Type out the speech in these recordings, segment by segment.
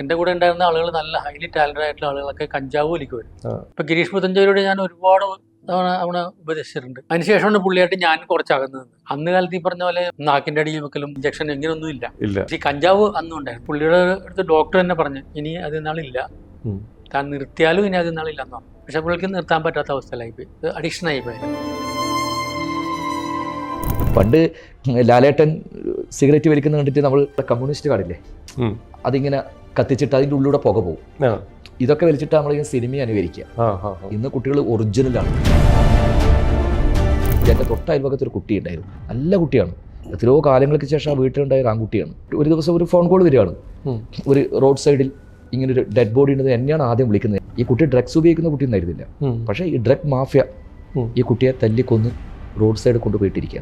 എൻ്റെ കൂടെ ഉണ്ടായിരുന്ന ആളുകൾ നല്ല ഹൈലി ടാലന്റഡ് ആയിട്ടുള്ള ആളുകളൊക്കെ കഞ്ചാവ് വലിക്കും. ഇപ്പൊ ഗിരീഷ് പുത്തഞ്ചേരിയോട് ഞാൻ ഒരുപാട് തവണ അവനെ ഉപദേശിച്ചിട്ടുണ്ട്. അതിനുശേഷമാണ് പുള്ളിയായിട്ട് ഞാൻ കുറച്ച് അകന്നത്. അന്ന് കാലത്ത് ഈ പറഞ്ഞ പോലെ നാക്കിന്റെ അടിയിൽ വെക്കലും ഇഞ്ചക്ഷൻ ഇങ്ങനെയൊന്നും ഇല്ല. ഈ കഞ്ചാവ് അന്നും ഉണ്ടായിരുന്നു. പുള്ളിയുടെ അടുത്ത് ഡോക്ടർ തന്നെ പറഞ്ഞു ഇനി അത് നാളില്ല, താൻ നിർത്തിയാലും ഇനി അത് നാളില്ലെന്നോ. പക്ഷെ പുള്ളിക്ക് നിർത്താൻ പറ്റാത്ത അവസ്ഥയിലായിപ്പോയി, അഡിക്ഷൻ ആയിപ്പോയി. പണ്ട് ലാലേട്ടൻ സിഗരറ്റ് വലിക്കുന്ന കണ്ടിട്ട് നമ്മൾ കമ്മ്യൂണിസ്റ്റ് കാർഡില്ലേ, അതിങ്ങനെ കത്തിച്ചിട്ട് അതിൻ്റെ ഉള്ളിലൂടെ പുക പോകും. ഇതൊക്കെ വലിച്ചിട്ട് നമ്മളിങ്ങനെ സിനിമയെ അനുകരിക്കുക. ഇന്ന് കുട്ടികൾ ഒറിജിനലാണ്. എൻ്റെ തൊട്ട അയൽവകത്തൊരു കുട്ടി ഉണ്ടായിരുന്നു, നല്ല കുട്ടിയാണ്. എത്രയോ കാലങ്ങൾക്ക് ശേഷം ആ വീട്ടിലുണ്ടായ ആൺകുട്ടിയാണ്. ഒരു ദിവസം ഒരു ഫോൺ കോൾ വരികയാണ്, ഒരു റോഡ് സൈഡിൽ ഇങ്ങനൊരു ഡെഡ് ബോഡി ഉണ്ടെന്ന് എന്നെയാണ് ആദ്യം വിളിക്കുന്നത്. ഈ കുട്ടി ഡ്രഗ്സ് ഉപയോഗിക്കുന്ന കുട്ടി ഒന്നായിരുന്നില്ല, പക്ഷേ ഈ ഡ്രഗ് മാഫിയ ഈ കുട്ടിയെ തല്ലിക്കൊന്ന് റോഡ് സൈഡ് കൊണ്ടുപോയിട്ടിരിക്കുക.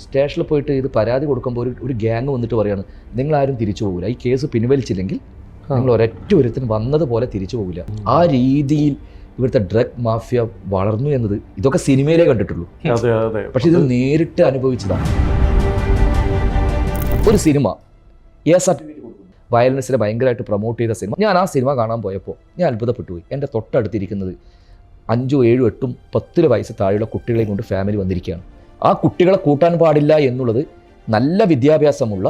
സ്റ്റേഷനിൽ പോയിട്ട് ഇത് പരാതി കൊടുക്കുമ്പോൾ ഒരു ഗ്യാങ് വന്നിട്ട് പറയാണ് നിങ്ങൾ ആരും തിരിച്ചു പോകില്ല, ഈ കേസ് പിൻവലിച്ചില്ലെങ്കിൽ നിങ്ങൾ ഒരൊറ്റ ഒരുത്തിന് വന്നതുപോലെ തിരിച്ചു പോകില്ല. ആ രീതിയിൽ ഇവിടുത്തെ ഡ്രഗ് മാഫിയ വളർന്നു എന്നത് ഇതൊക്കെ സിനിമയിലേ കണ്ടിട്ടുള്ളൂ. പക്ഷെ ഇത് നേരിട്ട് അനുഭവിച്ചതാണ്. ഒരു സിനിമ വയലൻസിനെ ഭയങ്കരമായിട്ട് പ്രൊമോട്ട് ചെയ്ത സിനിമ, ഞാൻ ആ സിനിമ കാണാൻ പോയപ്പോൾ ഞാൻ അത്ഭുതപ്പെട്ടു പോയി. എൻ്റെ തൊട്ടടുത്തിരിക്കുന്നത് 5, 7, 8, 10 വയസ്സ് താഴെയുള്ള കുട്ടികളെയും കൊണ്ട് ഫാമിലി വന്നിരിക്കുകയാണ്. ആ കുട്ടികളെ കൂട്ടാൻ പാടില്ല എന്നുള്ളത് നല്ല വിദ്യാഭ്യാസമുള്ള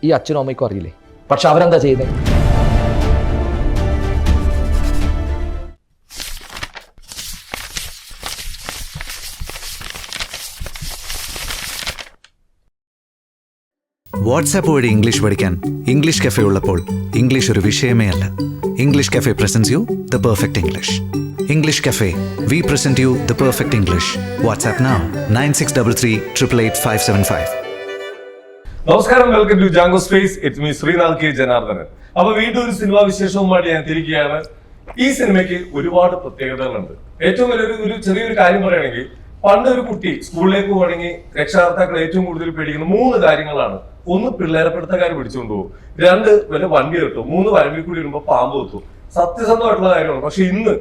ഈ അച്ഛനും അമ്മയ്ക്കും അറിയില്ലേ, പക്ഷെ അവരെന്താ ചെയ്യുന്നത്? വാട്സാപ്പ് വഴി ഇംഗ്ലീഷ് പഠിക്കാൻ ഇംഗ്ലീഷ് കഫേ ഉള്ളപ്പോൾ ഇംഗ്ലീഷ് ഒരു വിഷയമേ അല്ല. English cafe presents you the perfect English. English Cafe, we present you the perfect English. WhatsApp now 9633 888 575. നമസ്കാരം, welcome to Jango space. It's me Sreenath K Janardhanan. അപ്പൊ വീണ്ടും ഒരു സിനിമാ വിശേഷവുമായിട്ട് ഞാൻ തിരിക്കുകയാണ്. ഈ സിനിമയ്ക്ക് ഒരുപാട് പ്രത്യേകതകളുണ്ട്. ഏറ്റവും വലിയൊരു ചെറിയൊരു കാര്യം പറയുകയാണെങ്കിൽ, പണ്ട് ഒരു കുട്ടി സ്കൂളിലേക്ക് പോകണമെങ്കിൽ രക്ഷാകർത്താക്കൾ ഏറ്റവും കൂടുതൽ പേടിക്കുന്ന 3 കാര്യങ്ങളാണ്. 1, പിള്ളേരെ പിടുത്തക്കാർ പിടിച്ചുകൊണ്ടുപോകും. 2, വല്ല വണ്ടി കിട്ടും. 3, വരമ്പിൽ കൂടി വരുമ്പോൾ പാമ്പ് വെത്തും. സത്യസന്ധമായിട്ടുള്ള കാര്യമാണ്. പക്ഷെ ഇന്ന്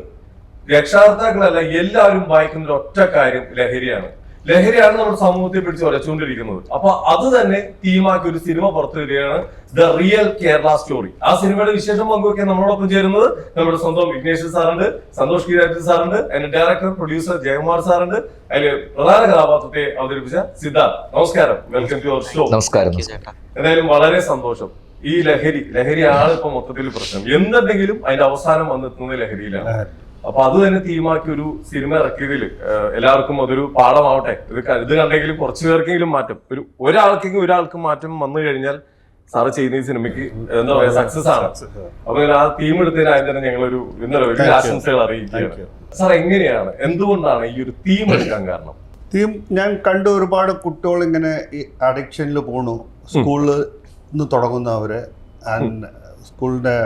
രക്ഷാകർത്താക്കളല്ല, എല്ലാവരും വായിക്കുന്ന ഒരു ഒറ്റ കാര്യം ലഹരിയാണ്. ലഹരിയാണ് നമ്മുടെ സമൂഹത്തെ പിടിച്ച് ഉരച്ചുകൊണ്ടിരിക്കുന്നത്. അപ്പൊ അത് തന്നെ തീമാക്കി ഒരു സിനിമ പുറത്തു വരികയാണ്, ദ റിയൽ കേരള സ്റ്റോറി. ആ സിനിമയുടെ വിശേഷം പങ്കുവയ്ക്കാൻ നമ്മളോടൊപ്പം ചേരുന്നത് നമ്മുടെ സ്വന്തം വിഘ്നേഷ് സാറുണ്ട്, സന്തോഷ് കീരാറ്റ് സാറുണ്ട്, അതിന്റെ ഡയറക്ടർ പ്രൊഡ്യൂസർ ജയകുമാർ സാറുണ്ട്, അതിൽ പ്രധാന കഥാപാത്രത്തെ അവതരിപ്പിച്ച സിദ്ധാർത്ഥ്. നമസ്കാരം, വെൽക്കം ടു അവർ ഷോ. നമസ്കാരം. എന്തായാലും വളരെ സന്തോഷം. ഈ ലഹരിയാണ് ഇപ്പൊ മൊത്തത്തിൽ പ്രശ്നം. എന്തുണ്ടെങ്കിലും അതിന്റെ അവസാനം വന്നെത്തുന്നത് ലഹരിയിലാണ്. അപ്പൊ അത് തന്നെ തീമാക്കി ഒരു സിനിമ ഇറക്കിയതിൽ എല്ലാവർക്കും അതൊരു പാഠമാവട്ടെ. ഇത് കണ്ടെങ്കിലും കുറച്ചു പേർക്കെങ്കിലും മാറ്റം, ഒരാൾക്ക് മാറ്റം വന്നു കഴിഞ്ഞാൽ സാറ് ചെയ്യുന്ന ഈ സിനിമയ്ക്ക് എന്താ പറയാ സക്സസ് ആണ്. അപ്പൊ ആ തീം എടുത്തതിനായി തന്നെ ഞങ്ങളൊരു വലിയ ആശംസകൾ അറിയിക്കുകയാണ്. സാർ, എങ്ങനെയാണ്, എന്തുകൊണ്ടാണ് ഈ ഒരു തീം എടുക്കാൻ കാരണം? തീം ഞാൻ കണ്ടു, ഒരുപാട് കുട്ടികൾ ഇങ്ങനെ ഈ അഡിക്ഷനിൽ പോണു. സ്കൂളിൽ നിന്ന് തുടങ്ങുന്നവര് സ്കൂളിന്റെ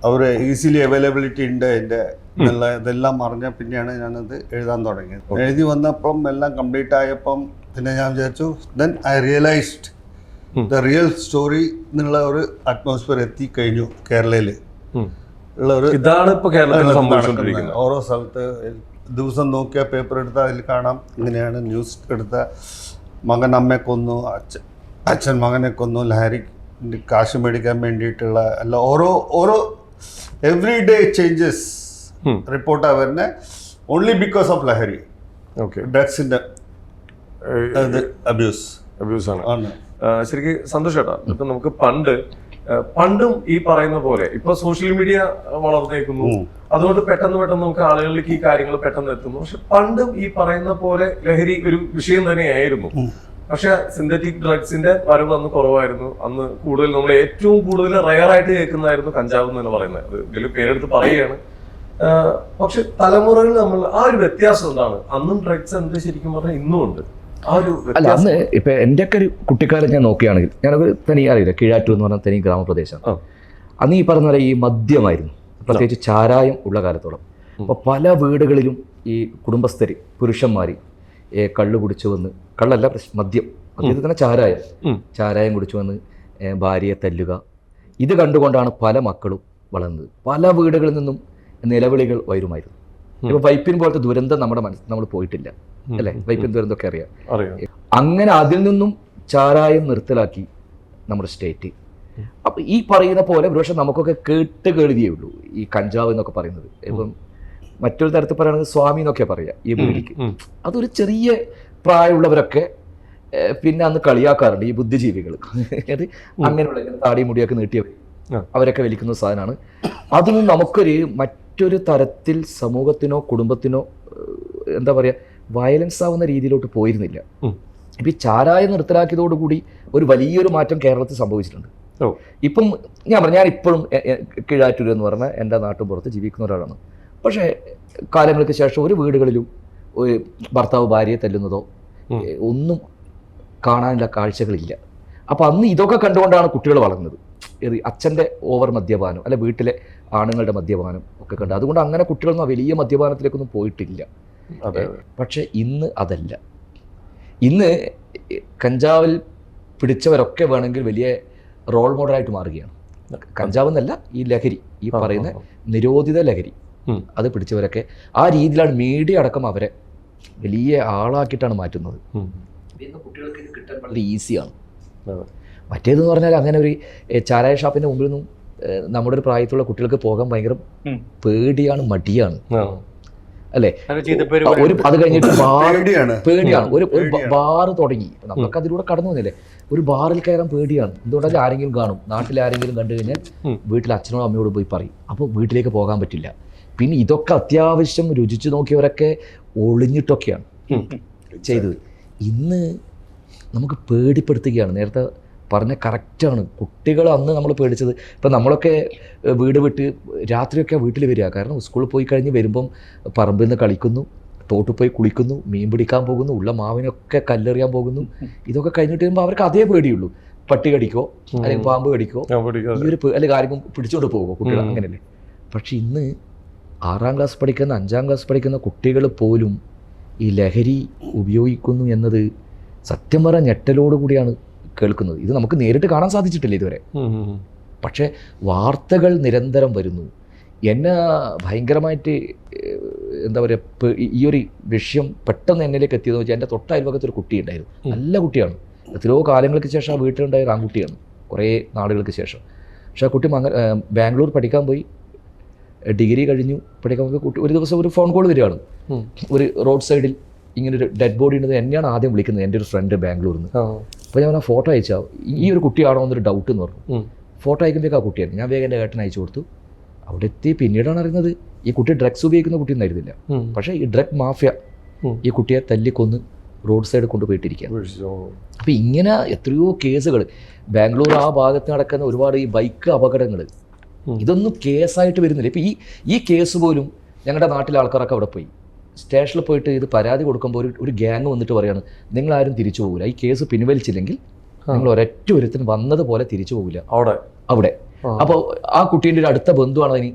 അവര് ഈസിലി അവൈലബിലിറ്റി ഉണ്ട് അതിന്റെ എന്നുള്ള ഇതെല്ലാം അറിഞ്ഞ പിന്നെയാണ് ഞാനത് എഴുതാൻ തുടങ്ങിയത്. എഴുതി വന്നപ്പം എല്ലാം കംപ്ലീറ്റ് ആയപ്പം പിന്നെ ഞാൻ വിചാരിച്ചു, then I realised the real story എന്നുള്ള ഒരു അറ്റ്മോസ്ഫിയർ എത്തിക്കഴിഞ്ഞു. കേരളയിൽ ഉള്ള ഒരു ഇതാണ് ഇപ്പൊ കേരളത്തിൽ ഓരോ സ്ഥലത്ത് ദിവസം നോക്കിയാൽ പേപ്പർ എടുത്താൽ അതിൽ കാണാം, ഇങ്ങനെയാണ് ന്യൂസ് എടുത്ത മകൻ അമ്മയെ കൊന്നു, അച്ഛൻ മകനെ കൊന്നു, ലഹരി കാശ് മേടിക്കാൻ വേണ്ടിയിട്ടുള്ള അല്ല, ഓരോ എവറി ഡേ ചേഞ്ചസ് റിപ്പോർട്ടാ വരുന്നത്. ഓൺലി ബിക്കോസ് ഓഫ് ലഹരി, ഡ്രഗ്സിന്റെ അബ്യൂസ് ആണ്. ശരിക്കും സന്തോഷേട്ടാ, ഇപ്പൊ നമുക്ക് പണ്ടും ഈ പറയുന്ന പോലെ ഇപ്പൊ സോഷ്യൽ മീഡിയ വളർന്നേക്കുന്നു, അതുകൊണ്ട് പെട്ടെന്ന് നമുക്ക് ആളുകളിലേക്ക് ഈ കാര്യങ്ങൾ പെട്ടെന്ന് എത്തുന്നു. പക്ഷെ പണ്ടും ഈ പറയുന്ന പോലെ ലഹരി ഒരു വിഷയം തന്നെയായിരുന്നു. പക്ഷെ സിന്തറ്റിക് ഡ്രഗ്സിന്റെ വരവ് അന്ന് കുറവായിരുന്നു. അന്ന് കൂടുതൽ നമ്മൾ ഏറ്റവും കൂടുതൽ റയറായിട്ട് കേൾക്കുന്നതായിരുന്നു കഞ്ചാവ് എന്ന് തന്നെ പറയുന്നത്. ഇതിൽ പേരെടുത്ത് പറയുകയാണ്. പക്ഷെ തലമുറകൾ നമ്മൾ ആ ഒരു വ്യത്യാസം എന്താണ്? അന്നും ഡ്രഗ്സ് എന്ത് ശരിക്കും പറഞ്ഞാൽ ഇന്നും ഉണ്ട് ആ ഒരു. അല്ല, അന്ന് ഇപ്പൊ എന്റെയൊക്കെ ഒരു കുട്ടിക്കാലം ഞാൻ നോക്കുകയാണെങ്കിൽ, ഞാനൊരു തനി അറിയില്ല, കീഴാറ്റൂർ എന്ന് പറഞ്ഞ തനി ഗ്രാമപ്രദേശമാണ്. അന്ന് ഈ പറഞ്ഞ പോലെ ഈ മദ്യമായിരുന്നു, പ്രത്യേകിച്ച് ചാരായം ഉള്ള കാലത്തോളം. അപ്പോൾ പല വീടുകളിലും ഈ കുടുംബസ്ഥര് പുരുഷന്മാർ കള്ള് കുടിച്ചു വന്ന്, കള്ളല്ല മദ്യത്തിൽ തന്നെ ചാരായം കുടിച്ചു വന്ന് ഭാര്യയെ തല്ലുക. ഇത് കണ്ടുകൊണ്ടാണ് പല മക്കളും വളർന്നത്. പല വീടുകളിൽ നിന്നും നിലവിളികൾ വരുമായിരുന്നു. ഇപ്പൊ വൈപ്പിൻ പോലത്തെ ദുരന്തം നമ്മൾ പോയിട്ടില്ല അല്ലെ? വൈപ്പിൻ ദുരന്തമൊക്കെ അറിയാം. അങ്ങനെ അതിൽ നിന്നും ചാരായം നിർത്തലാക്കി നമ്മുടെ സ്റ്റേറ്റ്. അപ്പം ഈ പറയുന്ന പോലെ ഒരുപക്ഷെ നമുക്കൊക്കെ കേട്ട് കേൾവിയേ ഉള്ളൂ ഈ കഞ്ചാവ് എന്നൊക്കെ പറയുന്നത്. ഇപ്പം മറ്റൊരു തരത്തിൽ പറയുന്നത് സ്വാമി എന്നൊക്കെ പറയാം ഈ ബീഡിക്ക്. അതൊരു ചെറിയ പ്രായമുള്ളവരൊക്കെ പിന്നെ അന്ന് കളിയാക്കാറുണ്ട് ഈ ബുദ്ധിജീവികൾ. അത് അങ്ങനെയുള്ള താടി മുടിയൊക്കെ നീട്ടിയവർ അവരൊക്കെ വലിക്കുന്ന സാധനമാണ്. അതൊന്നും നമുക്കൊരു മറ്റൊരു തരത്തിൽ സമൂഹത്തിനോ കുടുംബത്തിനോ എന്താ പറയുക വയലൻസ് ആവുന്ന രീതിയിലോട്ട് പോയിരുന്നില്ല. ഇപ്പം ഈ ചാരായം നിർത്തലാക്കിയതോടുകൂടി ഒരു വലിയൊരു മാറ്റം കേരളത്തിൽ സംഭവിച്ചിട്ടുണ്ട്. ഇപ്പം ഞാൻ ഇപ്പോഴും കീഴാറ്റൂർ എന്ന് പറഞ്ഞാൽ എൻ്റെ നാട്ടുപുറത്ത് ജീവിക്കുന്ന ഒരാളാണ്. പക്ഷേ കാലങ്ങൾക്ക് ശേഷം ഒരു വീടുകളിലും ഒരു ഭർത്താവ് ഭാര്യയെ തല്ലുന്നതോ ഒന്നും കാണാനുള്ള കാഴ്ചകളില്ല. അപ്പോൾ അന്ന് ഇതൊക്കെ കണ്ടുകൊണ്ടാണ് കുട്ടികൾ വളർന്നത്. അച്ഛൻ്റെ ഓവർ മദ്യപാനം അല്ലെ വീട്ടിലെ ആണുങ്ങളുടെ മദ്യപാനം ഒക്കെ കണ്ട്. അതുകൊണ്ട് അങ്ങനെ കുട്ടികളൊന്നും വലിയ മദ്യപാനത്തിലേക്കൊന്നും പോയിട്ടില്ല. പക്ഷെ ഇന്ന് അതല്ല. ഇന്ന് കഞ്ചാവിൽ പിടിച്ചവരൊക്കെ വേണമെങ്കിൽ വലിയ റോൾ മോഡലായിട്ട് മാറുകയാണ്. കഞ്ചാവ് എന്നല്ല, ഈ ലഹരി, ഈ പറയുന്ന നിരോധിത ലഹരി അത് പിടിച്ചവരൊക്കെ ആ രീതിയിലാണ് മീഡിയ അടക്കം അവരെ വലിയ ആളാക്കിയിട്ടാണ് മാറ്റുന്നത്. കുട്ടികൾക്ക് ഇത് കിട്ടാൻ വളരെ ഈസിയാണ്. മറ്റേതെന്ന് പറഞ്ഞാൽ അങ്ങനെ ഒരു ചാരായ ഷാപ്പിൻ്റെ മുമ്പിൽ നിന്നും നമ്മുടെ ഒരു പ്രായത്തിലുള്ള കുട്ടികൾക്ക് പോകാൻ ഭയങ്കര പേടിയാണ്, മടിയാണ് അല്ലേ. ഒരു അത് കഴിഞ്ഞിട്ട് പേടിയാണ്. ഒരു ബാറ് തുടങ്ങി, നമുക്ക് അതിലൂടെ കടന്നു വന്നില്ലേ. ഒരു ബാറിൽ കയറാൻ പേടിയാണ്. എന്തുകൊണ്ടാൽ ആരെങ്കിലും കാണും, നാട്ടിൽ ആരെങ്കിലും കണ്ടു കഴിഞ്ഞാൽ വീട്ടിൽ അച്ഛനോടും അമ്മയോടും പോയി പറയും. അപ്പോൾ വീട്ടിലേക്ക് പോകാൻ പറ്റില്ല. പിന്നെ ഇതൊക്കെ അത്യാവശ്യം രുചിച്ചു നോക്കിയവരൊക്കെ ഒളിഞ്ഞിട്ടൊക്കെയാണ് ചെയ്തത്. ഇന്ന് നമുക്ക് പേടിപ്പെടുത്തുകയാണ്. നേരത്തെ പറഞ്ഞ കറക്റ്റാണ്. കുട്ടികൾ അന്ന് നമ്മൾ പേടിച്ചത്. ഇപ്പം നമ്മളൊക്കെ വീട് വിട്ട് രാത്രിയൊക്കെ വീട്ടിൽ വരിക. കാരണം സ്കൂളിൽ പോയി കഴിഞ്ഞ് വരുമ്പം പറമ്പിൽ നിന്ന് കളിക്കുന്നു, തോട്ടിൽ പോയി കുളിക്കുന്നു, മീൻ പിടിക്കാൻ പോകുന്നു, ഉള്ള മാവിനൊക്കെ കല്ലെറിയാൻ പോകുന്നു. ഇതൊക്കെ കഴിഞ്ഞിട്ട് വരുമ്പോൾ അവർക്ക് അതേ പേടിയുള്ളൂ. പട്ടി കടിക്കോ അല്ലെങ്കിൽ പാമ്പ് കടിക്കോ ഈ ഒരു അല്ലെങ്കിൽ ആരെങ്കിലും പിടിച്ചുകൊണ്ട് പോകുമോ കുട്ടികൾ, അങ്ങനെയല്ലേ. പക്ഷെ ഇന്ന് 6ാം ക്ലാസ് പഠിക്കുന്ന 5ാം ക്ലാസ് പഠിക്കുന്ന കുട്ടികൾ പോലും ഈ ലഹരി ഉപയോഗിക്കുന്നു എന്നത് സത്യം പറഞ്ഞ ഞെട്ടലോടുകൂടിയാണ് കേൾക്കുന്നത്. ഇത് നമുക്ക് നേരിട്ട് കാണാൻ സാധിച്ചിട്ടില്ല ഇതുവരെ. പക്ഷേ വാർത്തകൾ നിരന്തരം വരുന്നു. എന്നെ ഭയങ്കരമായിട്ട് എന്താ പറയുക, ഈ ഒരു വിഷയം പെട്ടെന്ന് എന്നിലേക്ക് എത്തിയതെന്ന് വെച്ചാൽ എൻ്റെ തൊട്ടയൽവകത്തൊരു കുട്ടി ഉണ്ടായിരുന്നു. നല്ല കുട്ടിയാണ്. എത്രയോ കാലങ്ങൾക്ക് ശേഷം ആ വീട്ടിലുണ്ടായ ആൺകുട്ടിയാണ്, കുറേ നാളുകൾക്ക് ശേഷം. പക്ഷേ ആ കുട്ടി ബാംഗ്ലൂർ പഠിക്കാൻ പോയി. ഡിഗ്രി കഴിഞ്ഞു പഠിക്കാൻ പോയി. കുട്ടി ഒരു ദിവസം ഒരു ഫോൺ കോൾ വരികയാണ്. ഒരു റോഡ് സൈഡിൽ ഇങ്ങനൊരു ഡെഡ് ബോഡി ഉണ്ടെന്ന് എന്നെയാണ് ആദ്യം വിളിക്കുന്നത്, എൻ്റെ ഒരു ഫ്രണ്ട് ബാംഗ്ലൂരിൽ നിന്ന്. അപ്പോൾ ഞാൻ ഫോട്ടോ അയച്ചാൽ ഈ ഒരു കുട്ടിയാണോ എന്നൊരു ഡൗട്ട് എന്ന് പറഞ്ഞു. ഫോട്ടോ അയക്കുമ്പോഴേക്കും ആ കുട്ടിയാണ്. ഞാൻ വേഗം എൻ്റെ ഏട്ടൻ അയച്ചു കൊടുത്തു. അവിടെ എത്തി പിന്നീടാണ് അറിയുന്നത് ഈ കുട്ടി ഡ്രഗ്സ് ഉപയോഗിക്കുന്ന കുട്ടി ഒന്നായിരുന്നില്ല. പക്ഷേ ഈ ഡ്രഗ് മാഫിയ ഈ കുട്ടിയെ തല്ലിക്കൊന്ന് റോഡ് സൈഡ് കൊണ്ടുപോയിട്ടിരിക്കുക. അപ്പോൾ ഇങ്ങനെ എത്രയോ കേസുകൾ ബാംഗ്ലൂർ ആ ഭാഗത്ത് നടക്കുന്ന ഒരുപാട് ഈ ബൈക്ക് അപകടങ്ങൾ ഇതൊന്നും കേസായിട്ട് വരുന്നില്ല. ഇപ്പോൾ ഈ കേസ് പോലും ഞങ്ങളുടെ നാട്ടിലെ ആൾക്കാരൊക്കെ അവിടെ പോയി സ്റ്റേഷനിൽ പോയിട്ട് ഇത് പരാതി കൊടുക്കുമ്പോൾ ഒരു ഗ്യാങ് വന്നിട്ട് പറയാണ്, നിങ്ങളാരും തിരിച്ചു പോകില്ല, ഈ കേസ് പിൻവലിച്ചില്ലെങ്കിൽ നിങ്ങൾ ഒരൊറ്റ ഒരുത്തിന് വന്നതുപോലെ തിരിച്ചു പോകില്ല അവിടെ. അപ്പോൾ ആ കുട്ടീൻ്റെ ഒരു അടുത്ത ബന്ധുവാണ് അതിന്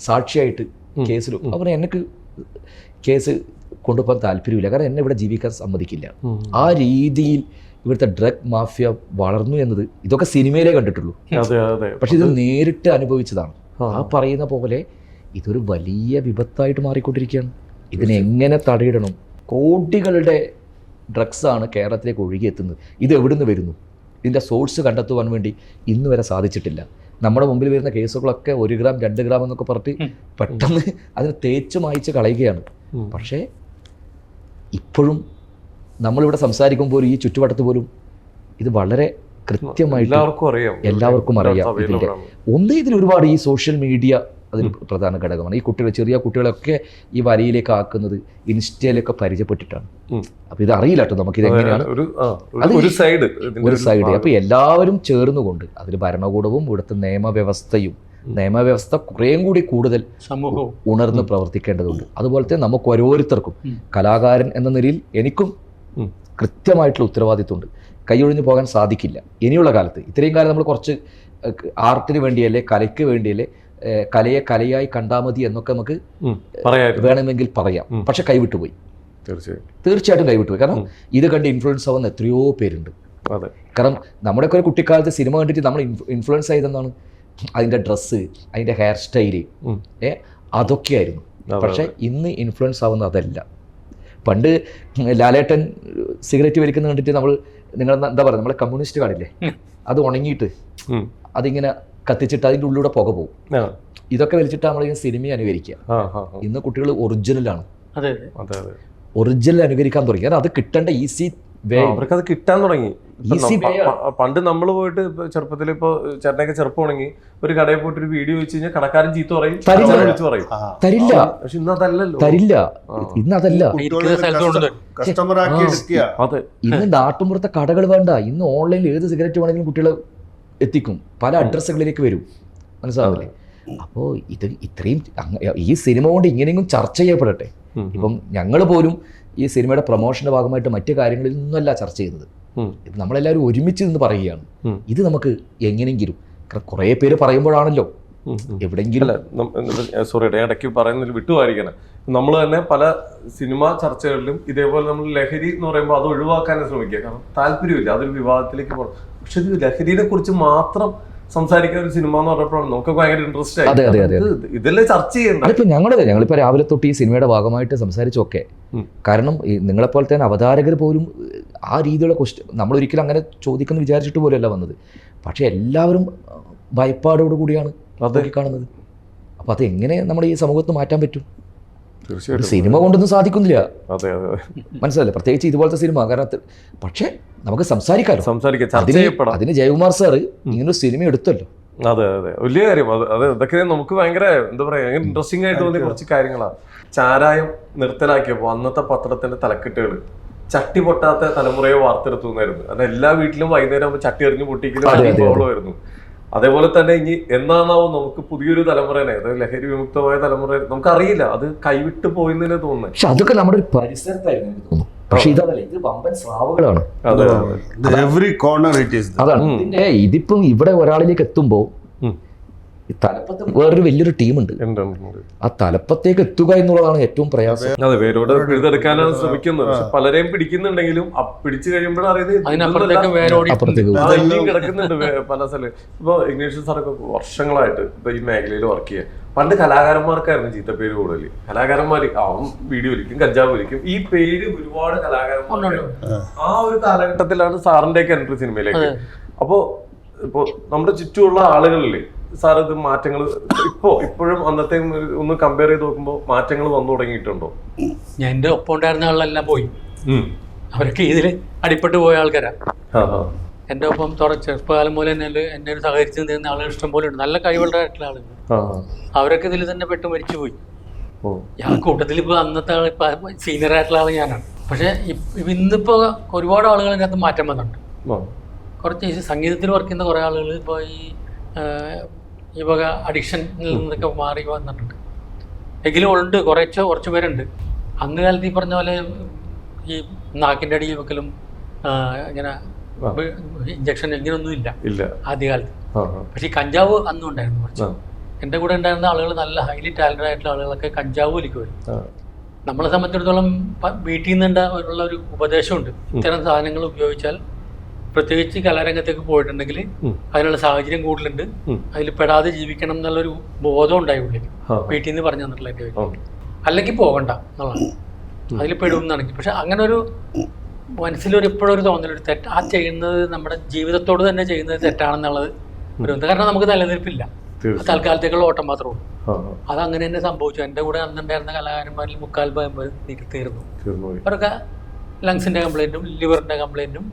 സാക്ഷിയായിട്ട് കേസിൽ. അപ്പോൾ എനിക്ക് കേസ് കൊണ്ടുപോകാൻ താല്പര്യമില്ല, കാരണം എന്നെ ഇവിടെ ജീവിക്കാൻ സമ്മതിക്കില്ല. ആ രീതിയിൽ ഇവിടുത്തെ ഡ്രഗ് മാഫിയ വളർന്നു എന്നത് ഇതൊക്കെ സിനിമയിലേ കണ്ടിട്ടുള്ളൂ. പക്ഷെ ഇത് നേരിട്ട് അനുഭവിച്ചതാണ്. ആ പറയുന്ന പോലെ ഇതൊരു വലിയ വിപത്തായിട്ട് മാറിക്കൊണ്ടിരിക്കുകയാണ്. ഇതിനെ എങ്ങനെ തടയിടണം? കോടികളുടെ ഡ്രഗ്സാണ് കേരളത്തിലേക്ക് ഒഴുകിയെത്തുന്നത്. ഇത് എവിടുന്ന് വരുന്നു? ഇതിൻ്റെ സോഴ്സ് കണ്ടെത്തുവാൻ വേണ്ടി ഇന്ന് വരെ സാധിച്ചിട്ടില്ല. നമ്മുടെ മുമ്പിൽ വരുന്ന കേസുകളൊക്കെ 1 ഗ്രാം 2 ഗ്രാം എന്നൊക്കെ പറഞ്ഞിട്ട് പെട്ടെന്ന് അതിന് തേച്ച് മായ്ച്ച് കളയുകയാണ്. പക്ഷേ ഇപ്പോഴും നമ്മളിവിടെ സംസാരിക്കുമ്പോൾ ഈ ചുറ്റുവട്ടത്ത് പോലും ഇത് വളരെ കൃത്യമായിട്ട് എല്ലാവർക്കും അറിയാം. ഇതിൽ ഒരുപാട് ഈ സോഷ്യൽ മീഡിയ അതൊരു പ്രധാന ഘടകമാണ്. ഈ കുട്ടികൾ, ചെറിയ കുട്ടികളൊക്കെ ഈ വരിയിലേക്ക് ആക്കുന്നത് ഇൻസ്റ്റയിലൊക്കെ പരിചയപ്പെട്ടിട്ടാണ്. അപ്പോൾ ഇത് അറിയില്ല കേട്ടോ നമുക്കിത് എങ്ങനെയാണ് ഒരു സൈഡ്. അപ്പോൾ എല്ലാവരും ചേർന്നുകൊണ്ട് അതിൽ ഭരണകൂടവും ഇവിടുത്തെ നിയമവ്യവസ്ഥ കുറേയും കൂടി കൂടുതൽ സമൂഹവും ഉണർന്ന് പ്രവർത്തിക്കേണ്ടതുണ്ട്. അതുപോലെ തന്നെ നമുക്ക് ഓരോരുത്തർക്കും കലാകാരൻ എന്ന നിലയിൽ എനിക്കും കൃത്യമായിട്ടുള്ള ഉത്തരവാദിത്വമുണ്ട്. കൈയൊഴിഞ്ഞു പോകാൻ സാധിക്കില്ല ഇനിയുള്ള കാലത്ത്. ഇത്രയും കാലം നമ്മൾ കുറച്ച് ആർട്ടിന് വേണ്ടിയല്ലേ, കലയ്ക്ക് വേണ്ടിയല്ലേ, കലയെ കലയായി കണ്ടാൽ മതി എന്നൊക്കെ നമുക്ക് വേണമെങ്കിൽ പറയാം. പക്ഷെ കൈവിട്ടുപോയി, തീർച്ചയായിട്ടും കൈവിട്ടുപോയി. കാരണം ഇത് കണ്ട് ഇൻഫ്ലുവൻസ് ആവുന്ന എത്രയോ പേരുണ്ട്. കാരണം നമ്മുടെയൊക്കെ ഒരു കുട്ടിക്കാലത്ത് സിനിമ കണ്ടിട്ട് നമ്മൾ ഇൻഫ്ലുവൻസ് ആയതെന്നാണ് അതിൻ്റെ ഡ്രസ്സ്, അതിൻ്റെ ഹെയർ സ്റ്റൈല്, അതൊക്കെയായിരുന്നു. പക്ഷെ ഇന്ന് ഇൻഫ്ലുവൻസ് ആവുന്ന അതല്ല. പണ്ട് ലാലേട്ടൻ സിഗരറ്റ് വലിക്കുന്ന കണ്ടിട്ട് നിങ്ങൾ എന്താ പറയുക, നമ്മളെ കമ്മ്യൂണിസ്റ്റ് കാണില്ലേ, അത് ഉണങ്ങിയിട്ട് അതിങ്ങനെ കത്തിച്ചിട്ട് അതിൻ്റെ ഉള്ളിലൂടെ പുക പോകും. ആ. ഇതൊക്കെ വലിച്ചിട്ട് നമ്മളിങ്ങനെ സിനിമയെ അനുകരിക്കുക. ആ, ആ, ആ. ഇന്ന് കുട്ടികൾ ഒറിജിനലാണ്, അതെ അതെ അതെ. ഒറിജിനൽ അനുകരിക്കാൻ തുടങ്ങി. കാരണം അത് കിട്ടേണ്ട ഈസി വേ, അവർക്ക് അത് കിട്ടാൻ തുടങ്ങി. ഇപ്പൊ Easy way പണ്ട് നമ്മൾ പോയിട്ട് ചെറുപ്പത്തിൽ ഇപ്പൊ ചേട്ടനൊക്കെ ചെറുപ്പമാണെങ്കിൽ ഒരു കടയിൽ പോയിട്ട് ഒരു വീഡിയോ വെച്ച് കഴിഞ്ഞാൽ കടക്കാരൻ ചീത്ത പറയും, തരില്ല. വിളിച്ച് പറയും. തരില്ല, പക്ഷെ ഇന്ന് അതല്ലല്ലോ. തരില്ല. ഇന്ന് അതല്ല. കസ്റ്റമർ ആക്കി എടുക്കുക. അതെ. ഇന്ന് നാട്ടുമ്പുറത്തെ കടകൾ വേണ്ട, ഇന്ന് ഓൺലൈനിൽ ഏത് സിഗരറ്റ് വേണമെങ്കിലും കുട്ടികളെ എത്തിക്കും, പല അഡ്രസ്സുകളിലേക്ക് വരും. മനസ്സിലാവില്ലേ? അപ്പോൾ ഇത് ഇത്രയും ഈ സിനിമ കൊണ്ട് ഇങ്ങനെയെങ്കിലും ചർച്ച ചെയ്യപ്പെടട്ടെ. ഇപ്പം ഞങ്ങൾ പോലും ഈ സിനിമയുടെ പ്രൊമോഷന്റെ ഭാഗമായിട്ട് മറ്റു കാര്യങ്ങളിൽ നിന്നല്ല ചർച്ച ചെയ്യുന്നത്. ഇത് നമ്മളെല്ലാവരും ഒരുമിച്ച് നിന്ന് പറയുകയാണ്. ഇത് നമുക്ക് എങ്ങനെയെങ്കിലും, കുറേ പേര് പറയുമ്പോഴാണല്ലോ എവിടെയെങ്കിലും. സോറി ഇടയ്ക്ക് പറയുന്നതിൽ വിട്ടുമായിരിക്കണം. നമ്മൾ തന്നെ പല സിനിമാ ചർച്ചകളിലും ഇതേപോലെ നമ്മൾ ലഹരി എന്ന് പറയുമ്പോൾ അത് ഒഴിവാക്കാനും ശ്രമിക്കുക. കാരണം താല്പര്യമില്ല, അതൊരു വിവാദത്തിലേക്ക് പോകണം. പക്ഷെ ഇത് ലഹരിയെ കുറിച്ച് മാത്രം സംസാരിക്കുന്ന ഒരു സിനിമ എന്ന് പറഞ്ഞപ്പോഴാണ് നമുക്ക് ഭയങ്കര ഇൻട്രസ്റ്റ് ആയി. ഇതെല്ലാം ചർച്ച ചെയ്യണ്ട. അതിപ്പോ ഞങ്ങളിപ്പോ രാവിലെ തൊട്ട് ഈ സിനിമയുടെ ഭാഗമായിട്ട് സംസാരിച്ചൊക്കെ. കാരണം നിങ്ങളെപ്പോലെ തന്നെ അവതാരകർ പോലും ആ രീതിയിലുള്ള ക്വസ്റ്റ്യൻ നമ്മൾ ഒരിക്കലും അങ്ങനെ ചോദിക്കുന്നു വിചാരിച്ചിട്ട് പോലെയല്ല വന്നത്. പക്ഷെ എല്ലാവരും ഭയപ്പാടോട് കൂടിയാണ് കാണുന്നത്. അപ്പൊ അതെങ്ങനെ നമ്മുടെ ഈ സമൂഹത്ത് മാറ്റാൻ പറ്റും? തീർച്ചയായിട്ടും സിനിമ കൊണ്ടൊന്നും സാധിക്കുന്നില്ല. അതെ അതെ, മനസ്സിലല്ലേ? പ്രത്യേകിച്ച് ഇതുപോലത്തെ സിനിമ. കാരണം പക്ഷെ നമുക്ക് സംസാരിക്കാം. അതിന് ജയകുമാർ സാർ ഇങ്ങനൊരു സിനിമ എടുത്തല്ലോ. അതെ അതെ, വലിയ കാര്യം. അത് ഇതൊക്കെ നമുക്ക് ഭയങ്കര എന്താ പറയാ, ഇൻട്രസ്റ്റിംഗ് ആയിട്ട് തോന്നിയ കുറച്ച് കാര്യങ്ങളാണ്. ചാരായം നിർത്തലാക്കിയപ്പോ അന്നത്തെ പത്രത്തിന്റെ തലക്കെട്ടുകൾ ചട്ടി പൊട്ടാത്ത തലമുറയെ വാർത്തെടുത്തുന്നായിരുന്നു. അത് എല്ലാ വീട്ടിലും വൈകുന്നേരം ആകുമ്പോൾ ചട്ടി എറിഞ്ഞ് പൊട്ടിക്കലുമായിരുന്നു. അതേപോലെ തന്നെ ഇനി എന്നാണാവും നമുക്ക് പുതിയൊരു തലമുറനെ, അതായത് ലഹരി വിമുക്തമായ തലമുറ നമുക്കറിയില്ല, അത് കൈവിട്ട് പോയിന്നെ തോന്നുന്നത്. പക്ഷെ അതൊക്കെ നമ്മുടെ ഒരു പരിസരത്തായിരുന്നു തോന്നുന്നു. പക്ഷെ ഇതല്ല, ഇത് വമ്പൻ സ്രാവുകളാണ്. അതാണ് ഇതിപ്പം ഇവിടെ ഒരാളിലേക്ക് എത്തുമ്പോ തലപ്പത്ത് വേറൊരു വലിയൊരു ടീമുണ്ട്. ആ തലപ്പത്തേക്ക് എത്തുക എന്നുള്ളതാണ് ഏറ്റവും പ്രയാസം. അതെ, വേരോട് പിഴുതെടുക്കാനാണ് ശ്രമിക്കുന്നത്. പക്ഷെ പലരെയും പിടിക്കുന്നുണ്ടെങ്കിലും പിടിച്ചു കഴിയുമ്പോഴാണ് കിടക്കുന്നുണ്ട് പല സ്ഥലം. ഇപ്പൊ ഇഗ്നേഷ്യസ് സാറൊക്കെ വർഷങ്ങളായിട്ട് ഇപ്പൊ ഈ മേഖലയിൽ വർക്ക് ചെയ്യുക. പണ്ട് കലാകാരന്മാർക്കായിരുന്നു ചീത്തപ്പേര് കൂടുതൽ. കലാകാരന്മാർ വീഡിയോ വലിക്കും, കഞ്ചാവ് വലിക്കും, ഈ പേര് ഒരുപാട് കലാകാരന്മാരുണ്ട്. ആ ഒരു കാലഘട്ടത്തിലാണ് സാറിന്റെ ഒക്കെ എൻട്രി സിനിമയിലേക്ക്. ഇപ്പോ നമ്മുടെ ചുറ്റുമുള്ള ആളുകളില് സാർ ഇത് മാറ്റങ്ങൾ ഇപ്പോഴും അന്നത്തെ ഒന്ന് കമ്പയർ ചെയ്ത് നോക്കുമ്പോൾ മാറ്റങ്ങൾ വന്നു തുടങ്ങിയിട്ടുണ്ടോ? ഞാൻ എന്റെ ഒപ്പം ഉണ്ടായിരുന്ന ആളെല്ലാം പോയി. അവരൊക്കെ ഇതിൽ അടിപ്പെട്ട് പോയ ആൾക്കാരാ. എന്റെ ഒപ്പം ചെറുപ്പകാലം പോലെ തന്നെ എന്നെ സഹകരിച്ച് നിന്ന ആളുകൾ ഇഷ്ടം പോലെ ഉണ്ട്. നല്ല കഴിവുള്ളതായിട്ടുള്ള ആളുകൾ. അവരൊക്കെ ഇതിൽ തന്നെ പെട്ട് മരിച്ചു പോയി. ഞാൻ കൂട്ടത്തിൽ ഇപ്പൊ അന്നത്തെ ആൾ സീനിയർ ആയിട്ടുള്ള ആൾ ഞാനാണ്. പക്ഷെ ഇന്നിപ്പോ ഒരുപാട് ആളുകൾ അതിനകത്ത് മാറ്റം വന്നിട്ടുണ്ട്. കുറച്ച് സംഗീതത്തിൽ വർക്ക് ചെയ്യുന്ന കുറെ ആളുകൾ ഇപ്പോൾ ഈ വക അഡിക്ഷനിൽ നിന്നൊക്കെ മാറി വന്നിട്ടുണ്ട്. എങ്കിലും ഉണ്ട്, കുറച്ച് പേരുണ്ട്. അന്ന് കാലത്ത് ഈ പറഞ്ഞ പോലെ ഈ നാക്കിൻ്റെ അടിയിൽ വെക്കലും ഇങ്ങനെ ഇഞ്ചക്ഷൻ ഇങ്ങനൊന്നും ഇല്ല ആദ്യകാലത്ത്. പക്ഷെ ഈ കഞ്ചാവ് അന്നും ഉണ്ടായിരുന്നു കുറച്ച്. എൻ്റെ കൂടെ ഉണ്ടായിരുന്ന ആളുകൾ നല്ല ഹൈലി ടാലന്റഡ് ആയിട്ടുള്ള ആളുകളൊക്കെ കഞ്ചാവ് വലിക്കുമായിരുന്നു. നമ്മളെ സംബന്ധിച്ചിടത്തോളം വീട്ടിൽ നിന്ന് ഉള്ള ഒരു ഉപദേശമുണ്ട്, ഇത്തരം സാധനങ്ങൾ ഉപയോഗിച്ചാൽ, പ്രത്യേകിച്ച് കലാരംഗത്തേക്ക് പോയിട്ടുണ്ടെങ്കിൽ അതിനുള്ള സാഹചര്യം കൂടുതലുണ്ട്, അതിൽ പെടാതെ ജീവിക്കണം എന്നുള്ളൊരു ബോധം ഉണ്ടായി ഉള്ളിൽ. വീട്ടിൽ നിന്ന് പറഞ്ഞു തന്നിട്ടുള്ള എൻ്റെ അല്ലെങ്കിൽ പോകണ്ട എന്നുള്ളതാണ്. അതിൽ പെടും എന്നാണെങ്കിൽ. പക്ഷെ അങ്ങനെ ഒരു മനസ്സിലൊരു എപ്പോഴും ഒരു തോന്നലൊരു ആ ചെയ്യുന്നത് നമ്മുടെ ജീവിതത്തോട് തന്നെ ചെയ്യുന്നത് തെറ്റാണെന്നുള്ളത് ഒരു. കാരണം നമുക്ക് നിലനിൽപ്പില്ല, തൽക്കാലത്തേക്കുള്ള ഓട്ടം മാത്രമേ ഉള്ളൂ. അതങ്ങനെ തന്നെ സംഭവിച്ചു. എൻ്റെ കൂടെ അന്നുണ്ടായിരുന്ന കലാകാരന്മാരിൽ 3/4 തീർന്നു. അവരൊക്കെ ലങ്സിന്റെ കംപ്ലൈന്റും ലിവറിന്റെ കംപ്ലൈന്റും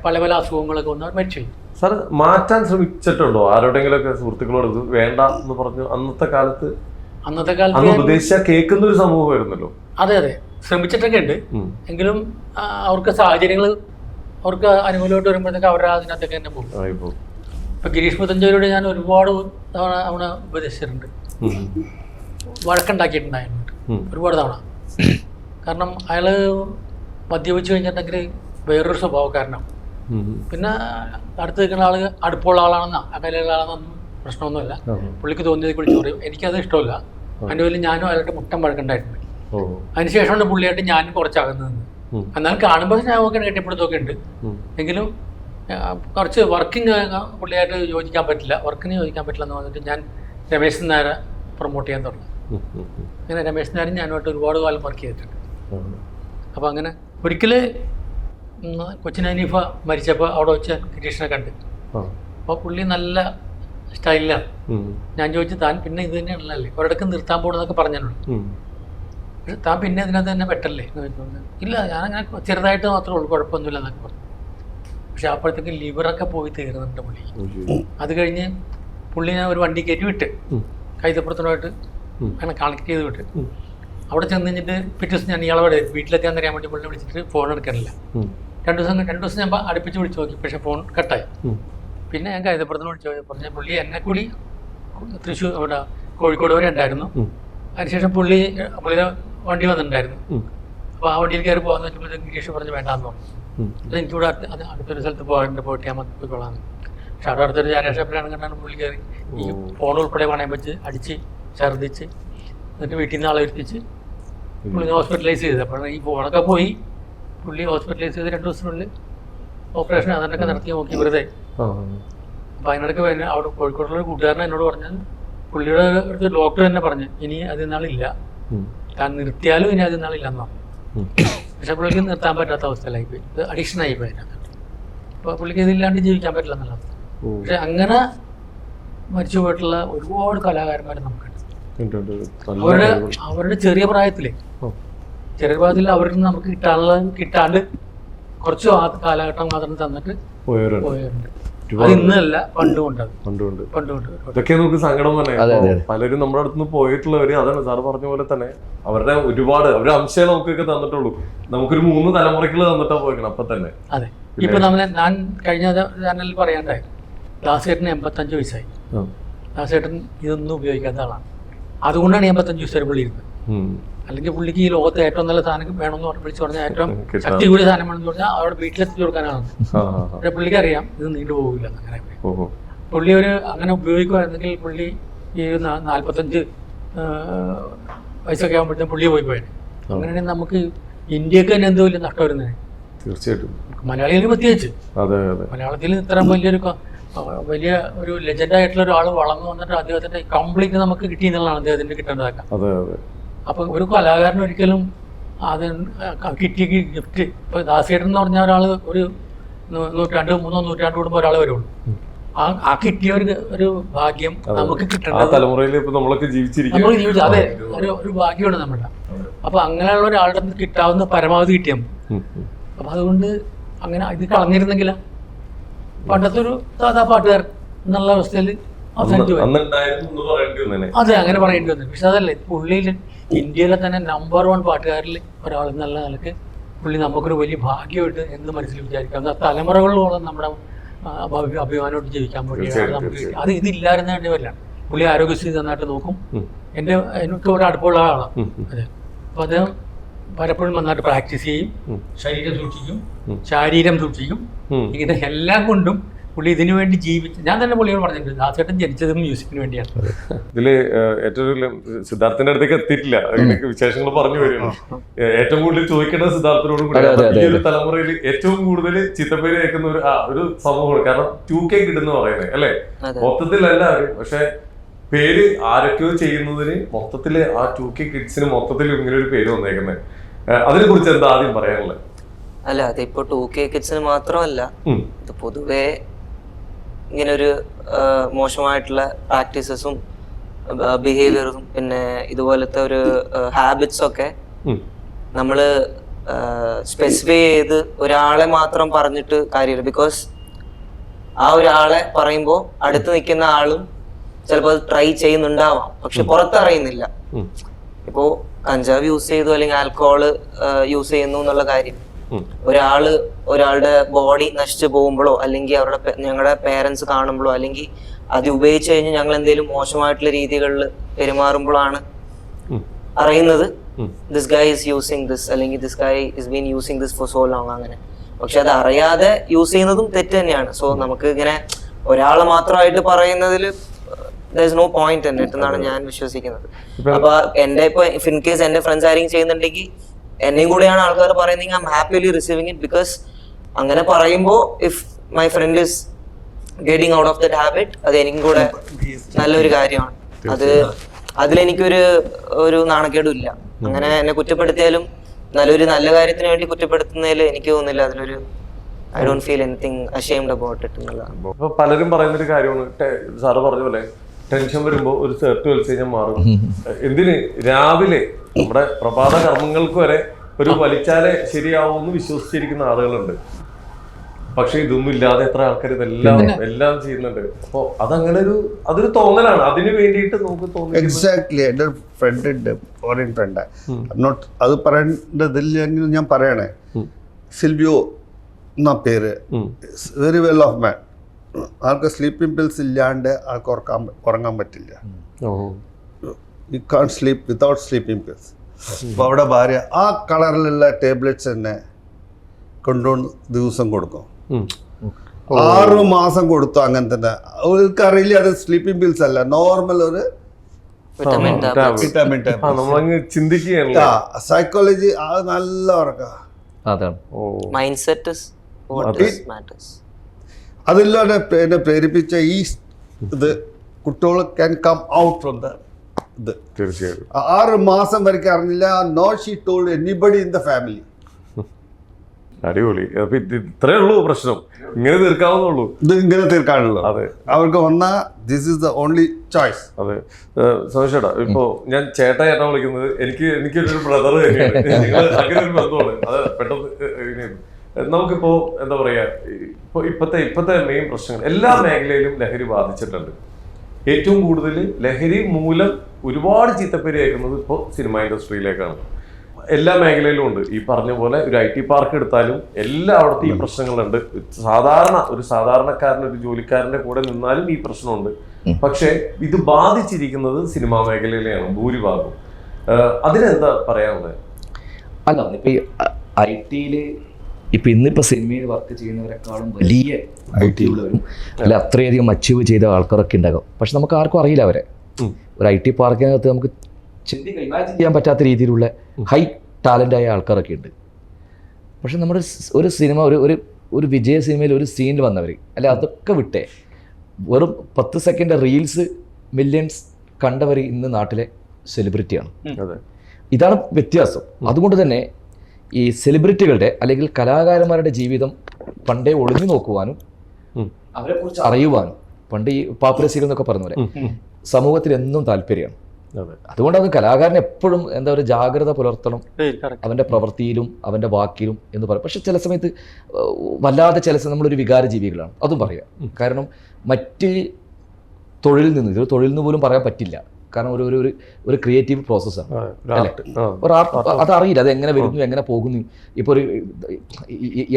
പല പല അസുഖങ്ങളൊക്കെ വന്ന് മരിച്ചു. സാർ മാറ്റാൻ ശ്രമിച്ചിട്ടുണ്ടോ ആരോടെങ്കിലും ഒക്കെ സുഹൃത്തുക്കളോട് ഇത് വേണ്ട എന്ന് പറഞ്ഞു? അന്നത്തെ കാലത്ത് ഉപദേശിച്ച കേൾക്കുന്ന ഒരു സമൂഹമായിരുന്നല്ലോ. അതെ അതെ, ശ്രമിച്ചിട്ടൊക്കെ ഉണ്ട്. എങ്കിലും അവർക്ക് സാഹചര്യങ്ങൾ അവർക്ക് അനുകൂലമായിട്ട് വരുമ്പോഴത്തേക്ക് അവരുടെ അതിനകത്തൊക്കെ തന്നെ പോകും. ഇപ്പൊ ഗിരീഷ് പുത്തഞ്ചേരിയോട് ഞാൻ ഒരുപാട് തവണ അവനെ ഉപദേശിച്ചിട്ടുണ്ട്, വഴക്കുണ്ടാക്കിയിട്ടുണ്ടായിരുന്നു ഒരുപാട് തവണ. കാരണം അയാള് മദ്യപിച്ച് കഴിഞ്ഞിട്ടുണ്ടെങ്കിൽ വേറൊരു സ്വഭാവക്കാരനാണ്. പിന്നെ അടുത്ത് നിൽക്കുന്ന ആള് അടുപ്പുള്ള ആളാണെന്നാ അകലെയുള്ള ആളാണെന്നൊന്നും പ്രശ്നമൊന്നുമില്ല. പുള്ളിക്ക് തോന്നിയത് കുറിച്ച് പറയും. എനിക്കത് ഇഷ്ടമല്ല. അതിൻ്റെ പേരിൽ ഞാനും അയാളുടെ മുട്ടം വഴക്കുണ്ടായിട്ടുണ്ട്. അതിനുശേഷമാണ് പുള്ളിയായിട്ട് ഞാനും കുറച്ചകന്ന് നിന്ന്. എന്നാൽ കാണുമ്പോൾ ഞാൻ കെട്ടിപ്പിടുത്തൊക്കെ ഉണ്ട്. എങ്കിലും കുറച്ച് വർക്കിംഗ് പുള്ളിയായിട്ട് യോജിക്കാൻ പറ്റില്ല, വർക്കിന് യോജിക്കാൻ പറ്റില്ല എന്ന് പറഞ്ഞിട്ട് ഞാൻ രമേശ് നായരെ പ്രൊമോട്ട് ചെയ്യാൻ തുടങ്ങി. അങ്ങനെ രമേശ് നായരും ഞാനുമായിട്ട് ഒരുപാട് കാലം വർക്ക് ചെയ്തിട്ടുണ്ട്. അപ്പോൾ അങ്ങനെ ഒരിക്കൽ കൊച്ചിൻ ഹനീഫ മരിച്ചപ്പോൾ അവിടെ വെച്ച് ഗിരീഷിനെ കണ്ട്. അപ്പോൾ പുള്ളി നല്ല സ്റ്റൈലിലാണ്. ഞാൻ ചോദിച്ചു താൻ പിന്നെ ഇത് തന്നെയാണല്ലേ ഒരിടക്ക് നിർത്താൻ പോകണമെന്നൊക്കെ പറഞ്ഞല്ലോ, താൻ പിന്നെ ഇതിനകത്ത് തന്നെ പെട്ടല്ലേ എന്ന് ചോദിച്ചു. ഇല്ല ഞാനങ്ങനെ ചെറുതായിട്ട് മാത്രമേ ഉള്ളൂ, കുഴപ്പമൊന്നുമില്ല എന്നൊക്കെ പറഞ്ഞു. പക്ഷെ അപ്പോഴത്തേക്ക് ലിവറൊക്കെ പോയി തീർന്നിട്ടുണ്ട് പുള്ളി. അത് കഴിഞ്ഞ് പുള്ളിനെ ഒരു വണ്ടി കയറ്റി വിട്ട് കൈതപ്പുറത്തിനുമായിട്ട് അങ്ങനെ കണക്ട് ചെയ്ത് വിട്ട് അവിടെ ചെന്ന് കഴിഞ്ഞിട്ട് പിറ്റേ ദിവസം ഞാൻ ഇയാളോട് വീട്ടിലെത്താൻ അറിയാൻ വേണ്ടി പുള്ളിനെ വിളിച്ചിട്ട് ഫോൺ എടുക്കാനില്ല. രണ്ട് ദിവസം ഞാൻ അടുപ്പിച്ച് വിളിച്ച് നോക്കി, പക്ഷെ ഫോൺ കട്ടായി. പിന്നെ ഞാൻ കൈതപ്പുറത്തിന് വിളിച്ച് പറഞ്ഞ പുള്ളി എന്നെ കൂടി തൃശ്ശൂർ അവിടെ കോഴിക്കോട് വരെ ഉണ്ടായിരുന്നു. അതിനുശേഷം പുള്ളിയുടെ വണ്ടി വന്നിട്ടുണ്ടായിരുന്നു. അപ്പോൾ ആ വണ്ടിയിൽ കയറി പോകാന്ന് വെച്ചപ്പോഴത്തേക്ക് ഗിരീഷ് പറഞ്ഞ് വേണ്ടാന്ന് പറഞ്ഞു. എനിക്കിവിടെ അടുത്തൊരു സ്ഥലത്ത് പോയിട്ട് ഞാൻ പോയിക്കൊള്ളാന്ന്. പക്ഷെ അവിടെ അടുത്തൊരു ചാരാഷപ്പിലാണ് കണ്ടാണ് പുള്ളി കയറി ഈ ഫോൺ ഉൾപ്പെടെ പണയം വെച്ച് അടിച്ച് ഛർദ്ദിച്ച് എന്നിട്ട് വീട്ടിൽ നിന്ന് ആളെ വരുത്തിച്ച് പുള്ളി ഹോസ്പിറ്റലൈസ് ചെയ്ത്. അപ്പോൾ ഈ ഫോണൊക്കെ പോയി പുള്ളി ഹോസ്പിറ്റലൈസ് ചെയ്ത് 2 ദിവസത്തിനുള്ളിൽ ഓപ്പറേഷൻ അതിനൊക്കെ നടത്തി നോക്കി വെറുതെ. അപ്പം അതിനിടയ്ക്ക് അവിടെ കോഴിക്കോടുള്ള കൂട്ടുകാരൻ എന്നോട് പറഞ്ഞത് പുള്ളിയുടെ അടുത്ത് ഡോക്ടർ തന്നെ പറഞ്ഞു ഇനി അതിനാളില്ല, താൻ നിർത്തിയാലും ഇനി അതിനാളില്ല എന്നോ. പക്ഷെ പുള്ളിക്ക് നിർത്താൻ പറ്റാത്ത അവസ്ഥയിലായി പോയി, ഇത് അഡിക്ഷൻ ആയി പോയി അതിനകത്ത്. അപ്പോൾ പുള്ളിക്ക് ഇതില്ലാണ്ട് ജീവിക്കാൻ പറ്റില്ല എന്നുള്ളത്. പക്ഷെ അങ്ങനെ മരിച്ചു പോയിട്ടുള്ള ഒരുപാട് കലാകാരന്മാർ നമുക്കുണ്ട്. അവരുടെ ചെറിയ പ്രായത്തിൽ അവർക്ക് നമുക്ക് കിട്ടാണ്ട് കുറച്ച് കാലഘട്ടം മാത്രം തന്നിട്ട് പോയവരുണ്ട്. അത് ഇന്നല്ല പണ്ടുകൊണ്ട്. ഇതൊക്കെ നമുക്ക് സങ്കടം തന്നെ. പലരും നമ്മുടെ അടുത്ത് പോയിട്ടുള്ളവര് അതാണ് സാറ് പറഞ്ഞ പോലെ തന്നെ അവരുടെ ഒരുപാട് അവരുടെ അംശം നമുക്കൊക്കെ തന്നിട്ടുള്ളൂ. നമുക്കൊരു 3 തലമുറയ്ക്കുള്ള തന്നിട്ടാ പോയേക്കണം അപ്പൊ തന്നെ. അതെ, ഇപ്പൊ ഞാൻ കഴിഞ്ഞ ചാനലിൽ പറയാണ്ടായി, ദാസേട്ടന് 85 വയസ്സായി. ദാസേട്ടൻ ഇതൊന്നും ഉപയോഗിക്കാത്ത ആളാണ്. അതുകൊണ്ടാണ് 85 വയസ്സ് വരെ പുള്ളി ഇരുന്നത്. അല്ലെങ്കിൽ പുള്ളിക്ക് ഈ ലോകത്ത് ഏറ്റവും നല്ല സാധനം വേണമെന്ന് വിളിച്ചു പറഞ്ഞാൽ ഏറ്റവും ശക്തി കൂടിയ സാധനം വേണമെന്ന് പറഞ്ഞാൽ അവിടെ വീട്ടിലെത്തിച്ചു കൊടുക്കാനാണ്. പക്ഷെ പുള്ളിക്ക് അറിയാം ഇത് നീണ്ടു പോകില്ല. അങ്ങനെ പുള്ളി അങ്ങനെ ഉപയോഗിക്കുമായിരുന്നെങ്കിൽ പുള്ളി ഈ 45 വയസ്സൊക്കെ ആകുമ്പോഴത്തേക്കും പുള്ളി പോയത്. അങ്ങനെയാണെങ്കിൽ നമുക്ക് ഇന്ത്യക്ക് തന്നെ എന്തോ വലിയ നഷ്ടം വരുന്നത്. തീർച്ചയായിട്ടും മലയാളികൾക്ക് പ്രത്യേകിച്ച്. മലയാളത്തിൽ ഇത്ര വലിയ ഒരു ലെജൻഡായിട്ടുള്ള ഒരാൾ വളർന്നു വന്നിട്ട് അദ്ദേഹത്തിന്റെ കംപ്ലീറ്റ് നമുക്ക് കിട്ടി എന്നുള്ളതാണ് അദ്ദേഹത്തിന് കിട്ടേണ്ടതൊക്കെ. അപ്പൊ ഒരു കലാകാരൻ ഒരിക്കലും അത് കിട്ടിയ ഗിഫ്റ്റ് ഇപ്പൊ ദാസേട്ടൻ എന്ന് പറഞ്ഞ ഒരാൾ ഒരു 200-300 നൂറ്റാണ്ട് കൂടുമ്പോൾ ഒരാൾ വരുള്ളൂ. ആ കിട്ടിയ ഒരു ഭാഗ്യം നമുക്ക് കിട്ടേണ്ടത് നമുക്ക് ജീവിച്ചു. അതെ, ഒരു ഭാഗ്യമാണ് നമ്മുടെ. അപ്പൊ അങ്ങനെയുള്ള ഒരാളുടെ കിട്ടാവുന്ന പരമാവധി കിട്ടിയാൽ അപ്പൊ അതുകൊണ്ട് അങ്ങനെ ഇത് കളഞ്ഞിരുന്നെങ്കിൽ പണ്ടത്തെ ഒരു സാധാ പാട്ടുകാരൻ എന്നുള്ള അവസ്ഥയിൽ അവസാനിച്ചു. അതെ, അങ്ങനെ പറയേണ്ടി വന്നു. പക്ഷെ അതല്ലേ പുള്ളിയിൽ ഇന്ത്യയിലെ തന്നെ നമ്പർ 1 പാട്ടുകാരിൽ ഒരാൾ എന്നുള്ള നിലക്ക് പുള്ളി നമുക്കൊരു വലിയ ഭാഗ്യമായിട്ട് എന്ന് മനസ്സിൽ വിചാരിക്കാം. തലമുറകളോളം നമ്മുടെ അഭിമാനമായിട്ട് ജീവിക്കാൻ വേണ്ടിയാണ് നമുക്ക്. അത് ഇതില്ലായിരുന്ന വേണ്ടിയല്ല. പുള്ളി ആരോഗ്യസ്ഥിതി നന്നായിട്ട് നോക്കും. എനിക്ക് ഒരു അടുപ്പമുള്ള ആളാണ്. അതെ, അപ്പൊ അദ്ദേഹം പലപ്പോഴും നന്നായിട്ട് പ്രാക്ടീസ് ചെയ്യും, ശരീരം സൂക്ഷിക്കും. ഇങ്ങനെ എല്ലാം കൊണ്ടും പുള്ളി ഇതിനു വേണ്ടി ജീവിച്ചു. ഞാൻ തന്നെ പുള്ളിയോട് പറഞ്ഞിട്ടുണ്ട്, ദാസേട്ടൻ ജനിച്ചതും മ്യൂസിക്കിന് വേണ്ടിയാണ്. ഇതില് ഏറ്റവും സിദ്ധാർത്ഥിന്റെ അടുത്തേക്ക് എത്തിയിട്ടില്ല, വിശേഷങ്ങൾ പറഞ്ഞു വരുന്നു. ഏറ്റവും കൂടുതൽ ചോദിക്കേണ്ടത് സിദ്ധാർത്ഥനോടും കൂടി. ഈ ഒരു തലമുറയിൽ ഏറ്റവും കൂടുതൽ ചിത്തപ്പേര് കേൾക്കുന്ന ഒരു സമൂഹമാണ്. കാരണം 2K കിഡ് എന്ന് പറയുന്നത് അല്ലെ, മൊത്തത്തിൽ എല്ലാവരും. പക്ഷെ പേര് ആരൊക്കെയോ ചെയ്യുന്നതിന് മൊത്തത്തില് ആ 2K കിഡ്സിന് മൊത്തത്തിൽ ഇങ്ങനെ ഒരു പേര് വന്നേക്കുന്നത്. അതിനെ കുറിച്ച് എന്താ ആദ്യം പറയാനുള്ളത്? അല്ല, അതിപ്പോ 2K കിഡ്സിന് മാത്രമല്ല, ഇത് പൊതുവെ ഇങ്ങനൊരു മോശമായിട്ടുള്ള പ്രാക്ടീസസും ബിഹേവിയറും പിന്നെ ഇതുപോലത്തെ ഒരു ഹാബിറ്റ്സ് ഒക്കെ നമ്മള് സ്പെസിഫൈ ചെയ്ത് ഒരാളെ മാത്രം പറഞ്ഞിട്ട് കാര്യമില്ല. ബിക്കോസ് ആ ഒരാളെ പറയുമ്പോൾ അടുത്ത് നിൽക്കുന്ന ആളും ചിലപ്പോൾ ട്രൈ ചെയ്യുന്നുണ്ടാവാം, പക്ഷെ പുറത്തറിയുന്നില്ല. ഇപ്പോ കഞ്ചാവ് യൂസ് ചെയ്തു അല്ലെങ്കിൽ ആൽക്കഹോള് യൂസ് ചെയ്യുന്നു എന്നുള്ള കാര്യം ഒരാളുടെ ബോഡി നശിച്ചു പോകുമ്പോഴോ അല്ലെങ്കിൽ ഞങ്ങളുടെ പേരൻസ് കാണുമ്പോഴോ അല്ലെങ്കിൽ അത് ഉപയോഗിച്ച് കഴിഞ്ഞ് ഞങ്ങൾ എന്തെങ്കിലും മോശമായിട്ടുള്ള രീതികളിൽ പെരുമാറുമ്പോഴാണ് അറിയുന്നത് this guy is using this അല്ലെങ്കിൽ this guy is been using this for so long അങ്ങനെ. പക്ഷെ അത് അറിയാതെ യൂസ് ചെയ്യുന്നതും തെറ്റ് തന്നെയാണ്. സോ നമുക്ക് ഇങ്ങനെ ഒരാളെ മാത്രമായിട്ട് പറയുന്നതിൽ there is no point in it എന്നാണ് ഞാൻ വിശ്വസിക്കുന്നത്. അപ്പൊ എന്റെ ഇപ്പൊ ഇൻ കേസ് എന്റെ ഫ്രണ്ട്സ് ആരെങ്കിലും ചെയ്യുന്നുണ്ടെങ്കിൽ എന്നെയും കൂടെയാണ് ആൾക്കാർ പറയുന്നെങ്കിൽ I am happily receiving it. Because അങ്ങനെ പറയുമ്പോൾ if my friend is getting out of that habit, അത് എനിക്കും കൂടെ നല്ലൊരു കാര്യമാണ്. അതിലെനിക്കൊരു നാണക്കേടും ഇല്ല. അങ്ങനെ എന്നെ കുറ്റപ്പെടുത്തിയാലും നല്ല കാര്യത്തിന് വേണ്ടി കുറ്റപ്പെടുത്തുന്നതിൽ എനിക്ക് തോന്നുന്നില്ല അതിലൊരു I don't feel anything ashamed about it എന്നുള്ളതാണ്. ഇപ്പൊ പലരും പറയുന്നൊരു കാര്യമാണ്, സാറ് പറഞ്ഞ പോലെ ടെൻഷൻ വരുമ്പോൾ ഒരു ഷർട്ട് വലിച്ചു കഴിഞ്ഞാൽ മാറും. എന്തിന് രാവിലെ നമ്മുടെ പ്രഭാത കർമ്മങ്ങൾക്ക് വരെ ഒരു വലിച്ചാലേ ശരിയാവുമെന്ന് വിശ്വസിച്ചിരിക്കുന്ന ആളുകളുണ്ട്. പക്ഷെ ഇതൊന്നും ഇല്ലാതെ എത്ര ആൾക്കാർ എല്ലാം ചെയ്യുന്നുണ്ട്. അപ്പൊ അതങ്ങനെ അതൊരു തോന്നലാണ്, അതിന് വേണ്ടിയിട്ട് നമുക്ക് തോന്നുന്നു. എക്സാക്ട്ലി. എൻ്റെ ഫ്രണ്ട് ഉണ്ട്, ഫോറിൻ ഫ്രണ്ട്. നോട്ട് അത് പറയേണ്ടതില്ലെങ്കിൽ ഞാൻ പറയണേ. സിൽവിയോ എന്നാ പേര്, വെരി വെൽ ഓഫ് മാൻ. ആൾക്ക് സ്ലീപ്പിംഗ് പിൽസ് ഇല്ലാണ്ട് ആൾക്ക് ഉറങ്ങാൻ പറ്റില്ല. യു കാൺ സ്ലീപ്പ് വിതൗട്ട് സ്ലീപ്പിംഗ് പിൽസ്. അപ്പോൾ അവിടെ ഭാര്യ ആ കളറിലുള്ള ടാബ്ലറ്റ്സ് തന്നെ കൊണ്ടുവന്ന് ദിവസം കൊടുക്കും. 6 മാസം കൊടുത്തു. അങ്ങനെ തന്നെ. അവർക്കറിയില്ല അത് സ്ലീപ്പിംഗ് പിൽസ് അല്ല, നോർമൽ ഒരു വിറ്റമിൻ നമ്മളങ്ങ് ചിന്തിക്കുകയാണ്. സൈക്കോളജി അത് നല്ല ഉറക്കം. അതാണ് mind set is what matters. അതില്ലാതെ എന്നെ പ്രേരിപ്പിച്ച ഈ ഇത് കുട്ടികൾ can come out from the ഇത്. തീർച്ചയായും 6 മാസം വരയ്ക്ക് അറിഞ്ഞില്ല. No she told anybody in the family. അടിപൊളി. അപ്പൊ ഇത്രേ ഉള്ളൂ പ്രശ്നം, ഇങ്ങനെ തീർക്കാവുന്നുള്ളൂ. ഇത് ഇങ്ങനെ തീർക്കാനുള്ളൂ. അതെ, അവർക്ക് വന്ന this is the only choice. അതെ. സോമേഷേട്ടാ, ഇപ്പോ ഞാൻ ചേട്ടാ വിളിക്കുന്നത് എനിക്കൊരു ബ്രദർ തന്നെയാണ്. അങ്ങനെ ഒരു ബന്ധമാണ്. അത് പെട്ടെന്ന് നമുക്കിപ്പോ എന്താ പറയാ, ഇപ്പത്തെ മെയിൻ പ്രശ്നങ്ങൾ എല്ലാ മേഖലയിലും ലഹരി ബാധിച്ചിട്ടുണ്ട്. ഏറ്റവും കൂടുതൽ ലഹരി മൂലം ഒരുപാട് ചീത്തപ്പേര് കേൾക്കുന്നത് ഇപ്പോൾ സിനിമ ഇൻഡസ്ട്രിയിലേക്കാണ്. എല്ലാ മേഖലയിലും ഉണ്ട്. ഈ പറഞ്ഞ പോലെ ഒരു IT പാർക്ക് എടുത്താലും എല്ലായിടത്തും ഈ പ്രശ്നങ്ങളുണ്ട്. ഒരു സാധാരണക്കാരൻ, ഒരു ജോലിക്കാരന്റെ കൂടെ നിന്നാലും ഈ പ്രശ്നമുണ്ട്. പക്ഷെ ഇത് ബാധിച്ചിരിക്കുന്നത് സിനിമാ മേഖലയിലെയാണ് ഭൂരിഭാഗം. അതിനെന്താ പറയാനുള്ളത്? അല്ല, ഇപ്പൊ ഈ IT-യില് ഇന്നിപ്പോൾ സിനിമയിൽ വർക്ക് ചെയ്യുന്നവരെക്കാളും വലിയ IT-യുള്ളവരും അല്ല അത്രയധികം അച്ചീവ് ചെയ്ത ആൾക്കാരൊക്കെ ഉണ്ടാകും. പക്ഷെ നമുക്ക് ആർക്കും അറിയില്ല അവരെ. ഒരു IT പാർക്കിനകത്ത് നമുക്ക് ഇമാജിൻ ചെയ്യാൻ പറ്റാത്ത രീതിയിലുള്ള ഹൈ ടാലൻ്റായ ആൾക്കാരൊക്കെ ഉണ്ട്. പക്ഷെ നമ്മുടെ ഒരു സിനിമ ഒരു വിജയ സിനിമയിൽ ഒരു സീനിൽ വന്നവർ അല്ലെ, അതൊക്കെ വിട്ടേ വെറും 10 സെക്കൻഡ് റീൽസ് മില്യൺസ് കണ്ടവർ ഇന്ന് നാട്ടിലെ സെലിബ്രിറ്റിയാണ്. ഇതാണ് വ്യത്യാസം. അതുകൊണ്ട് തന്നെ ഈ സെലിബ്രിറ്റികളുടെ അല്ലെങ്കിൽ കലാകാരന്മാരുടെ ജീവിതം പണ്ടേ ഒളിഞ്ഞു നോക്കുവാനും അവരെക്കുറിച്ച് അറിയുവാനും പണ്ട് ഈ പാപ്പരസികൾ എന്നൊക്കെ പറഞ്ഞ പോലെ സമൂഹത്തിൽ എന്നും താല്പര്യമാണ്. അതുകൊണ്ടാണ് കലാകാരൻ എപ്പോഴും എന്താ പറയുക ജാഗ്രത പുലർത്തണം അവൻ്റെ പ്രവൃത്തിയിലും അവൻ്റെ വാക്കിലും എന്ന് പറയും. പക്ഷെ ചില സമയത്ത് വല്ലാതെ നമ്മളൊരു വികാര ജീവികളാണ്, അതും പറയാം. കാരണം മറ്റ് തൊഴിലിൽ നിന്ന് ഇത് തൊഴിൽ നിന്ന് പോലും പറയാൻ പറ്റില്ല. കാരണം ഒരു ക്രിയേറ്റീവ് പ്രോസസ്സാണ് അല്ലേ, ഒരു ആർട്ട്. അതറിയില്ല അത് എങ്ങനെ വരുന്നു എങ്ങനെ പോകുന്നു. ഇപ്പോൾ ഒരു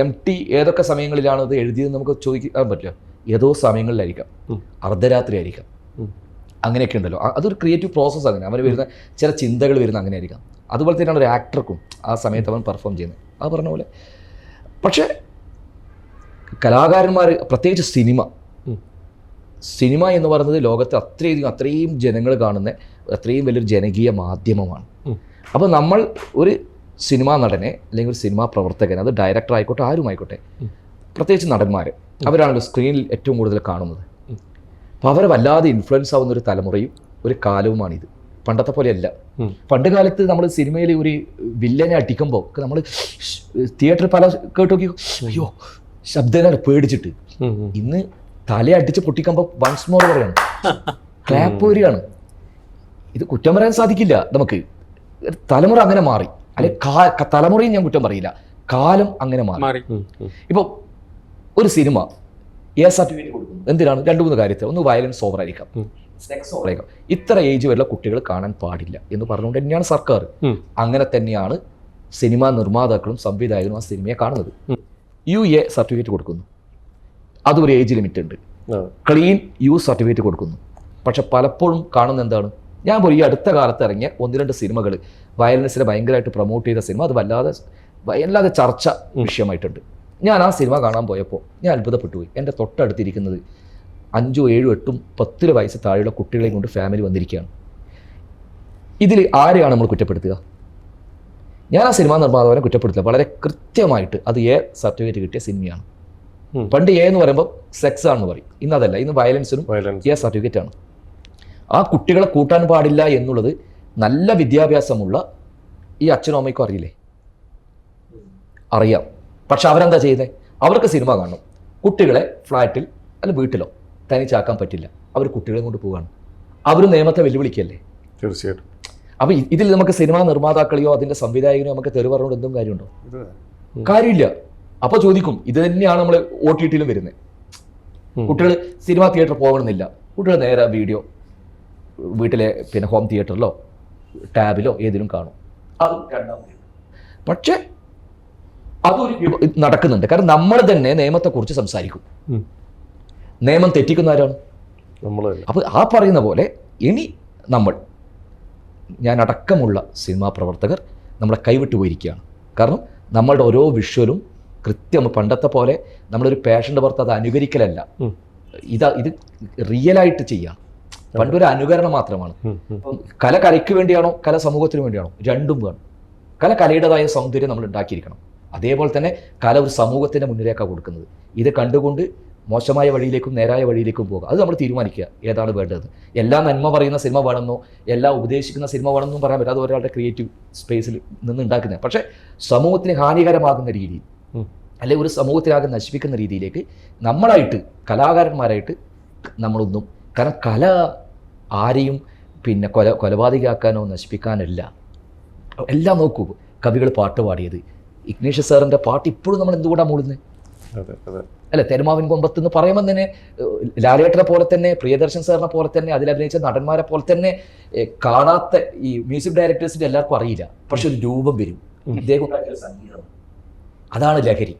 MT ഏതൊക്കെ സമയങ്ങളിലാണ് അത് എഴുതിയത് നമുക്ക് ചോദിക്കാൻ പറ്റില്ല. ഏതോ സമയങ്ങളിലായിരിക്കാം, അർദ്ധരാത്രി ആയിരിക്കാം, അങ്ങനെയൊക്കെ ഉണ്ടല്ലോ. അതൊരു ക്രിയേറ്റീവ് പ്രോസസ്സ്. അങ്ങനെ അവന് വരുന്ന ചില ചിന്തകൾ വരുന്ന അങ്ങനെ ആയിരിക്കാം. അതുപോലെ തന്നെയാണ് ഒരു ആക്ടർക്കും ആ സമയത്ത് അവൻ പെർഫോം ചെയ്യുന്നത്, അത് പറഞ്ഞ പോലെ. പക്ഷേ കലാകാരന്മാർ, പ്രത്യേകിച്ച് സിനിമ എന്ന് പറയുന്നത് ലോകത്തെ അത്രയും ജനങ്ങൾ കാണുന്ന അത്രയും വലിയൊരു ജനകീയ മാധ്യമമാണ്. അപ്പോൾ നമ്മൾ ഒരു സിനിമാ നടനെ അല്ലെങ്കിൽ ഒരു സിനിമാ പ്രവർത്തകൻ, അത് ഡയറക്ടർ ആയിക്കോട്ടെ ആരുമായിക്കോട്ടെ, പ്രത്യേകിച്ച് നടന്മാർ, അവരാണല്ലോ സ്ക്രീനിൽ ഏറ്റവും കൂടുതൽ കാണുന്നത്. അപ്പോൾ അവരെ വല്ലാതെ ഇൻഫ്ലുവൻസ് ആവുന്ന ഒരു തലമുറയും ഒരു കാലവുമാണിത്. പണ്ടത്തെ പോലെയല്ല. പണ്ട് കാലത്ത് നമ്മൾ സിനിമയിൽ ഒരു വില്ലനെ അടിക്കുമ്പോൾ നമ്മൾ തിയേറ്ററിൽ പല കേട്ട് നോക്കി, അയ്യോ ശബ്ദം പേടിച്ചിട്ട്. ഇന്ന് തലയടിച്ച് പൊട്ടിക്കുമ്പോൾ വൺസ് മോർ പറയാണ്, ക്ലാപ്പ് വരികയാണ്. ഇത് കുറ്റം പറയാൻ സാധിക്കില്ല നമുക്ക്. തലമുറ അങ്ങനെ മാറി, അല്ലെ തലമുറയും ഞാൻ കുറ്റം പറയില്ല, കാലം അങ്ങനെ മാറി. ഇപ്പോൾ ഒരു സിനിമ സർട്ടിഫിക്കറ്റ് കൊടുക്കുന്നു എന്തിനാണ്? 2-3 കാര്യത്തിൽ. ഒന്ന് വയലൻസ് ഓവറായിരിക്കാം, സെക്സ് ഓവറായിരിക്കാം, ഇത്ര ഏജ് വരെയുള്ള കുട്ടികൾ കാണാൻ പാടില്ല എന്ന് പറഞ്ഞുകൊണ്ട് തന്നെയാണ് സർക്കാർ. അങ്ങനെ തന്നെയാണ് സിനിമാ നിർമ്മാതാക്കളും സംവിധായകരും ആ സിനിമയെ കാണുന്നത്. UA സർട്ടിഫിക്കറ്റ് കൊടുക്കുന്നു, അതൊരു ഏജ് ലിമിറ്റ് ഉണ്ട്. ക്ലീൻ യൂസ് സർട്ടിഫിക്കറ്റ് കൊടുക്കുന്നു. പക്ഷെ പലപ്പോഴും കാണുന്ന എന്താണ്, ഞാൻ പോയി ഈ അടുത്ത കാലത്ത് ഇറങ്ങിയ 1-2 സിനിമകൾ വയലൻസിനെ ഭയങ്കരമായിട്ട് പ്രൊമോട്ട് ചെയ്ത സിനിമ, അത് വല്ലാതെ ചർച്ച വിഷയമായിട്ടുണ്ട്. ഞാൻ ആ സിനിമ കാണാൻ പോയപ്പോൾ ഞാൻ അത്ഭുതപ്പെട്ടു പോയി. എൻ്റെ തൊട്ടടുത്തിരിക്കുന്നത് 5, 7, 8, 10 വയസ്സ് താഴെയുള്ള കുട്ടികളെയും കൊണ്ട് ഫാമിലി വന്നിരിക്കുകയാണ്. ഇതിൽ ആരെയാണ് നമ്മൾ കുറ്റപ്പെടുത്തുക? ഞാൻ ആ സിനിമാ നിർമ്മാതാവിനെ കുറ്റപ്പെടുത്തുക. വളരെ കൃത്യമായിട്ട് അത് A സർട്ടിഫിക്കറ്റ് കിട്ടിയ സിനിമയാണ്. പണ്ട് A എന്ന് പറയുമ്പോൾ സെക്സ് ആണെന്ന് പറയും, ഇന്നതല്ല, ഇന്ന് വയലൻസിനും A സർട്ടിഫിക്കറ്റ് ആണ്. ആ കുട്ടികളെ കൂട്ടാൻ പാടില്ല എന്നുള്ളത് നല്ല വിദ്യാഭ്യാസമുള്ള ഈ അച്ഛനും അമ്മയ്ക്കും അറിയില്ലേ? അറിയാം. പക്ഷെ അവരെന്താ ചെയ്യുന്നത്? അവർക്ക് സിനിമ കാണണം. കുട്ടികളെ ഫ്ലാറ്റിൽ അല്ല വീട്ടിലോ തനിച്ചാക്കാൻ പറ്റില്ല. അവർ കുട്ടികളെ കൊണ്ട് പോവുകയാണ്. അവർ നിയമത്തെ വെല്ലുവിളിക്കല്ലേ? തീർച്ചയായിട്ടും. അപ്പോൾ ഇതിൽ നമുക്ക് സിനിമാ നിർമ്മാതാക്കളെയോ അതിൻ്റെ സംവിധായകനെയോ നമുക്ക് തെറി പറഞ്ഞുകൊണ്ട് എന്തും കാര്യമുണ്ടോ? കാര്യമില്ല. അപ്പോൾ ചോദിക്കും, ഇത് തന്നെയാണ് നമ്മൾ OTT വരുന്നത്. കുട്ടികൾ സിനിമാ തിയേറ്റർ പോകണമെന്നില്ല. കുട്ടികൾ നേരെ വീഡിയോ വീട്ടിലെ പിന്നെ ഹോം തിയേറ്ററിലോ ടാബിലോ ഏതിലും കാണും. അതും രണ്ടാമത്. പക്ഷേ അതൊരു നടക്കുന്നുണ്ട്. കാരണം നമ്മൾ തന്നെ നിയമത്തെക്കുറിച്ച് സംസാരിക്കും. നിയമം തെറ്റിക്കുന്ന ആരാണ്? അപ്പോൾ ആ പറയുന്ന പോലെ ഇനി ഞാൻ അടക്കമുള്ള സിനിമാ പ്രവർത്തകർ നമ്മളെ കൈവിട്ടു പോയിരിക്കുകയാണ്. കാരണം നമ്മളുടെ ഓരോ വിഷ്വലും കൃത്യം പണ്ടത്തെ പോലെ നമ്മളൊരു പാഷൻ്റെ പുറത്ത് അത് അനുകരിക്കലല്ല. ഇത് റിയലായിട്ട് ചെയ്യാം. പണ്ടൊരു അനുകരണം മാത്രമാണ്. കല കലയ്ക്ക് വേണ്ടിയാണോ കല സമൂഹത്തിന് വേണ്ടിയാണോ? രണ്ടും വേണം. കലയുടേതായ സൗന്ദര്യം നമ്മൾ ഉണ്ടാക്കിയിരിക്കണം. അതേപോലെ തന്നെ കല ഒരു സമൂഹത്തിൻ്റെ മുന്നിലേക്കാണ് കൊടുക്കുന്നത്. ഇത് കണ്ടുകൊണ്ട് മോശമായ വഴിയിലേക്കും നേരായ വഴിയിലേക്കും പോകുക. അത് നമ്മൾ തീരുമാനിക്കുക ഏതാണ് വേണ്ടത്. എല്ലാ നന്മ പറയുന്ന സിനിമ വേണമെന്നോ എല്ലാ ഉപദേശിക്കുന്ന സിനിമ വേണമെന്നും പറയാൻ പറ്റും. അത് ഒരാളുടെ ക്രിയേറ്റീവ് സ്പേസിൽ നിന്ന് ഉണ്ടാക്കുന്നത്. പക്ഷേ സമൂഹത്തിന് ഹാനികരമാകുന്ന രീതിയിൽ അല്ലെങ്കിൽ ഒരു സമൂഹത്തിനാകെ നശിപ്പിക്കുന്ന രീതിയിലേക്ക് നമ്മളായിട്ട് കലാകാരന്മാരായിട്ട് നമ്മളൊന്നും, കാരണം കല ആരെയും പിന്നെ കൊലപാതകയാക്കാനോ നശിപ്പിക്കാനല്ല. എല്ലാം നോക്കൂ, കവികൾ പാട്ട് പാടിയത്, ഇഗ്നേഷ്യസ് സാറിൻ്റെ പാട്ട് ഇപ്പോഴും നമ്മൾ എന്തുകൊണ്ടാണ് മൂടുന്നത്? അല്ലെ, തെരുമാവിൻ കൊമ്പത്ത് എന്ന് പറയുമ്പോൾ തന്നെ ലാലേട്ടനെ പോലെ തന്നെ പ്രിയദർശൻ സാറിനെ പോലെ തന്നെ അതിലഭിനയിച്ച നടന്മാരെ പോലെ തന്നെ കാണാത്ത ഈ മ്യൂസിക് ഡയറക്ടേഴ്സിൻ്റെ എല്ലാവർക്കും അറിയില്ല. പക്ഷെ ഒരു രൂപം വരും. ഇദ്ദേഹം സംഗീതം, അതാണ് ലഹരി.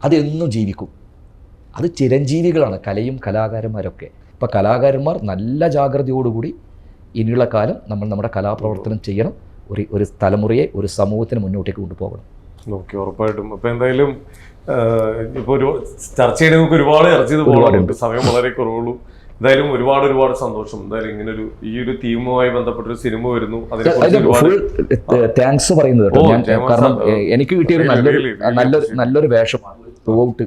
അതെന്നും ജീവിക്കും. അത് ചിരഞ്ജീവികളാണ് കലയും കലാകാരന്മാരൊക്കെ. ഇപ്പം കലാകാരന്മാർ നല്ല ജാഗ്രതയോടുകൂടി ഇനിയുള്ള കാലം നമ്മൾ നമ്മുടെ കലാപ്രവർത്തനം ചെയ്യണം. ഒരു തലമുറയെ ഒരു സമൂഹത്തിന് മുന്നോട്ടേക്ക് കൊണ്ടുപോകണം. ഓക്കെ, ഉറപ്പായിട്ടും. അപ്പോൾ എന്തായാലും ഇപ്പോൾ ഒരു ചർച്ച ചെയ്ത് നമുക്ക് ഒരുപാട് ചർച്ച ചെയ്ത് പോകാറുണ്ട്. സമയം വളരെ കുറവുള്ളൂ. എന്തായാലും ഒരുപാട് സന്തോഷം. എന്തായാലും ഇങ്ങനൊരു ഈ ഒരു തീമുമായി ബന്ധപ്പെട്ടൊരു സിനിമ വരുന്നു. താങ്ക്സ് പറയുന്നത് കേട്ടോ ഞാൻ. കാരണം എനിക്ക് കിട്ടിയൊരു നല്ലൊരു വേഷമാണ്. ത്രൂഔട്ട്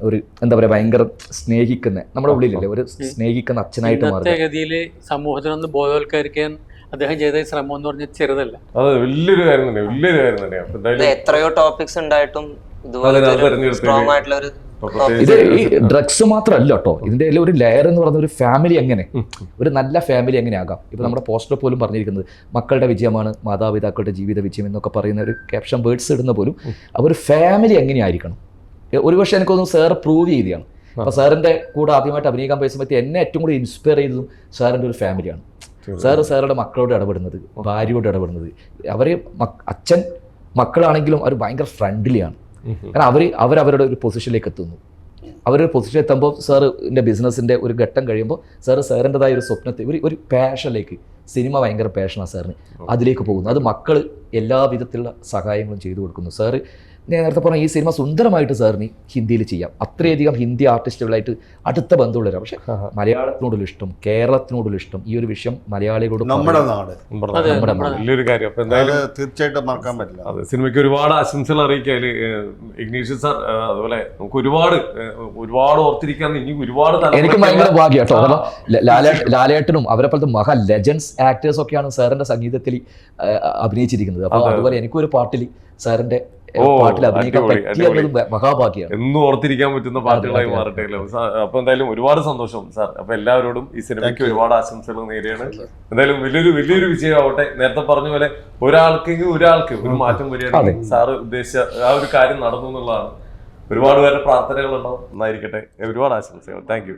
ഒരു എന്താ പറയുക, ഭയങ്കര സ്നേഹിക്കുന്ന, നമ്മുടെ ഉള്ളിലല്ലേ ഒരു സ്നേഹിക്കുന്ന അച്ഛനായിട്ട് മാറുക. ഗതിയിൽ സമൂഹത്തിനൊന്ന് ബോധവൽക്കരിക്കാൻ അദ്ദേഹം ചെയ്ത ശ്രമം എന്ന് പറഞ്ഞാൽ ചെറുതല്ല. അതെ, വലിയൊരു കാര്യം തന്നെയാണ്. എത്രയോ ടോപ്പിക്സ് ഉണ്ടായിട്ടും ഇത് ഈ ഡ്രഗ്സ് മാത്രമല്ല കേട്ടോ, ഇതിന്റെ ഒരു ലെയർ എന്ന് പറയുന്ന ഒരു ഫാമിലി എങ്ങനെ, ഒരു നല്ല ഫാമിലി എങ്ങനെ ആകാം. ഇപ്പൊ നമ്മുടെ പോസ്റ്റർ പോലും പറഞ്ഞിരിക്കുന്നത് മക്കളുടെ വിജയമാണ് മാതാപിതാക്കളുടെ ജീവിത വിജയം എന്നൊക്കെ പറയുന്ന ഒരു ക്യാപ്ഷൻ വേർഡ്സ് ഇടുന്ന പോലും അവർ ഫാമിലി എങ്ങനെയായിരിക്കണം. ഒരുപക്ഷെ എനിക്കൊന്നും സാർ പ്രൂവ് ചെയ്തതാണ്. അപ്പൊ സാറിന്റെ കൂടെ ആദ്യമായിട്ട് അഭിനയിക്കാൻ പോയ സമയത്ത് എന്നെ ഏറ്റവും കൂടി ഇൻസ്പയർ ചെയ്തതും സാറിന്റെ ഒരു ഫാമിലിയാണ്. സാറുടെ മക്കളോട് ഇടപെടുന്നത്, ഭാര്യയോട് ഇടപെടുന്നത്, അവരെ അച്ഛൻ മക്കളാണെങ്കിലും അവർ ഭയങ്കര ഫ്രണ്ട്ലിയാണ്. കാരണം അവരവരുടെ ഒരു പൊസിഷനിലേക്ക് എത്തുന്നു. അവരൊരു പൊസിഷൻ എത്തുമ്പോൾ സാറിൻ്റെ ബിസിനസ്സിൻ്റെ ഒരു ഘട്ടം കഴിയുമ്പോൾ സാറിൻ്റെതായ ഒരു സ്വപ്നത്തെ ഒരു പാഷനിലേക്ക്, സിനിമ ഭയങ്കര പാഷനാണ് സാറിന്, അതിലേക്ക് പോകുന്നു. അത് മക്കൾ എല്ലാ വിധത്തിലുള്ള സഹായങ്ങളും ചെയ്തു കൊടുക്കുന്നു. സാറ് ഞാൻ നേരത്തെ പറഞ്ഞ ഈ സിനിമ സുന്ദരമായിട്ട് സാറിന് ഹിന്ദിയിൽ ചെയ്യാം. അത്രയധികം ഹിന്ദി ആർട്ടിസ്റ്റുകളായിട്ട് അടുത്ത ബന്ധമുള്ളവരാണ്. പക്ഷെ മലയാളത്തിനോടുള്ള ഇഷ്ടം, കേരളത്തിനോടുള്ള ഇഷ്ടം, ഈ ഒരു വിഷയം മലയാളികളോട് നമ്മുടെ നാട് വലിയൊരു കാര്യം. അപ്പൊ എന്തായാലും തീർച്ചയായിട്ടും മറക്കാൻ പറ്റില്ല. അതെ, സിനിമയ്ക്ക് ഒരുപാട് ആശംസകൾ അറിയിക്കാൻ ഇഗ്നേഷ്യസ് സാർ. അതുപോലെ നമുക്ക് ഒരുപാട് ഓർത്തിരിക്കാൻ ഇനി ഒരുപാട്. എനിക്ക് ഭയങ്കര ഭാഗ്യം കേട്ടോ. കാരണം ലാലേട്ടനും അവരെ പോലത്തെ മഹാ ലെജൻഡ്സ് ആക്ടേഴ്സ് ഒക്കെയാണ് സാറിന്റെ സംഗീതത്തിൽ അഭിനയിച്ചിരിക്കുന്നത്. അപ്പൊ അതുപോലെ എനിക്കൊരു പാട്ടിൽ സാറിന്റെ പാട്ടിൽ അഭിനയിക്കാൻ പറ്റിയത് മഹാഭാഗ്യമാണ്. എന്നും ഓർത്തിരിക്കാൻ പറ്റുന്ന പാട്ടുകളായി മാറട്ടെ. അപ്പൊ എന്തായാലും ഒരുപാട് സന്തോഷം സാർ. അപ്പൊ എല്ലാവരോടും ഈ സിനിമയ്ക്ക് ഒരുപാട് ആശംസകൾ നേരെയാണ്. എന്തായാലും വലിയൊരു വിജയമാവട്ടെ. നേരത്തെ പറഞ്ഞ പോലെ ഒരാൾക്ക് ഒരു മാറ്റം വരികയാണെങ്കിൽ സാറ് ഉദ്ദേശിച്ച ആ ഒരു കാര്യം നടന്നു എന്നുള്ളതാണ്. ഒരുപാട് പേരുടെ പ്രാർത്ഥനകളുണ്ടാവും. നന്നായിരിക്കട്ടെ. ഒരുപാട് ആശംസകൾ. Thank you.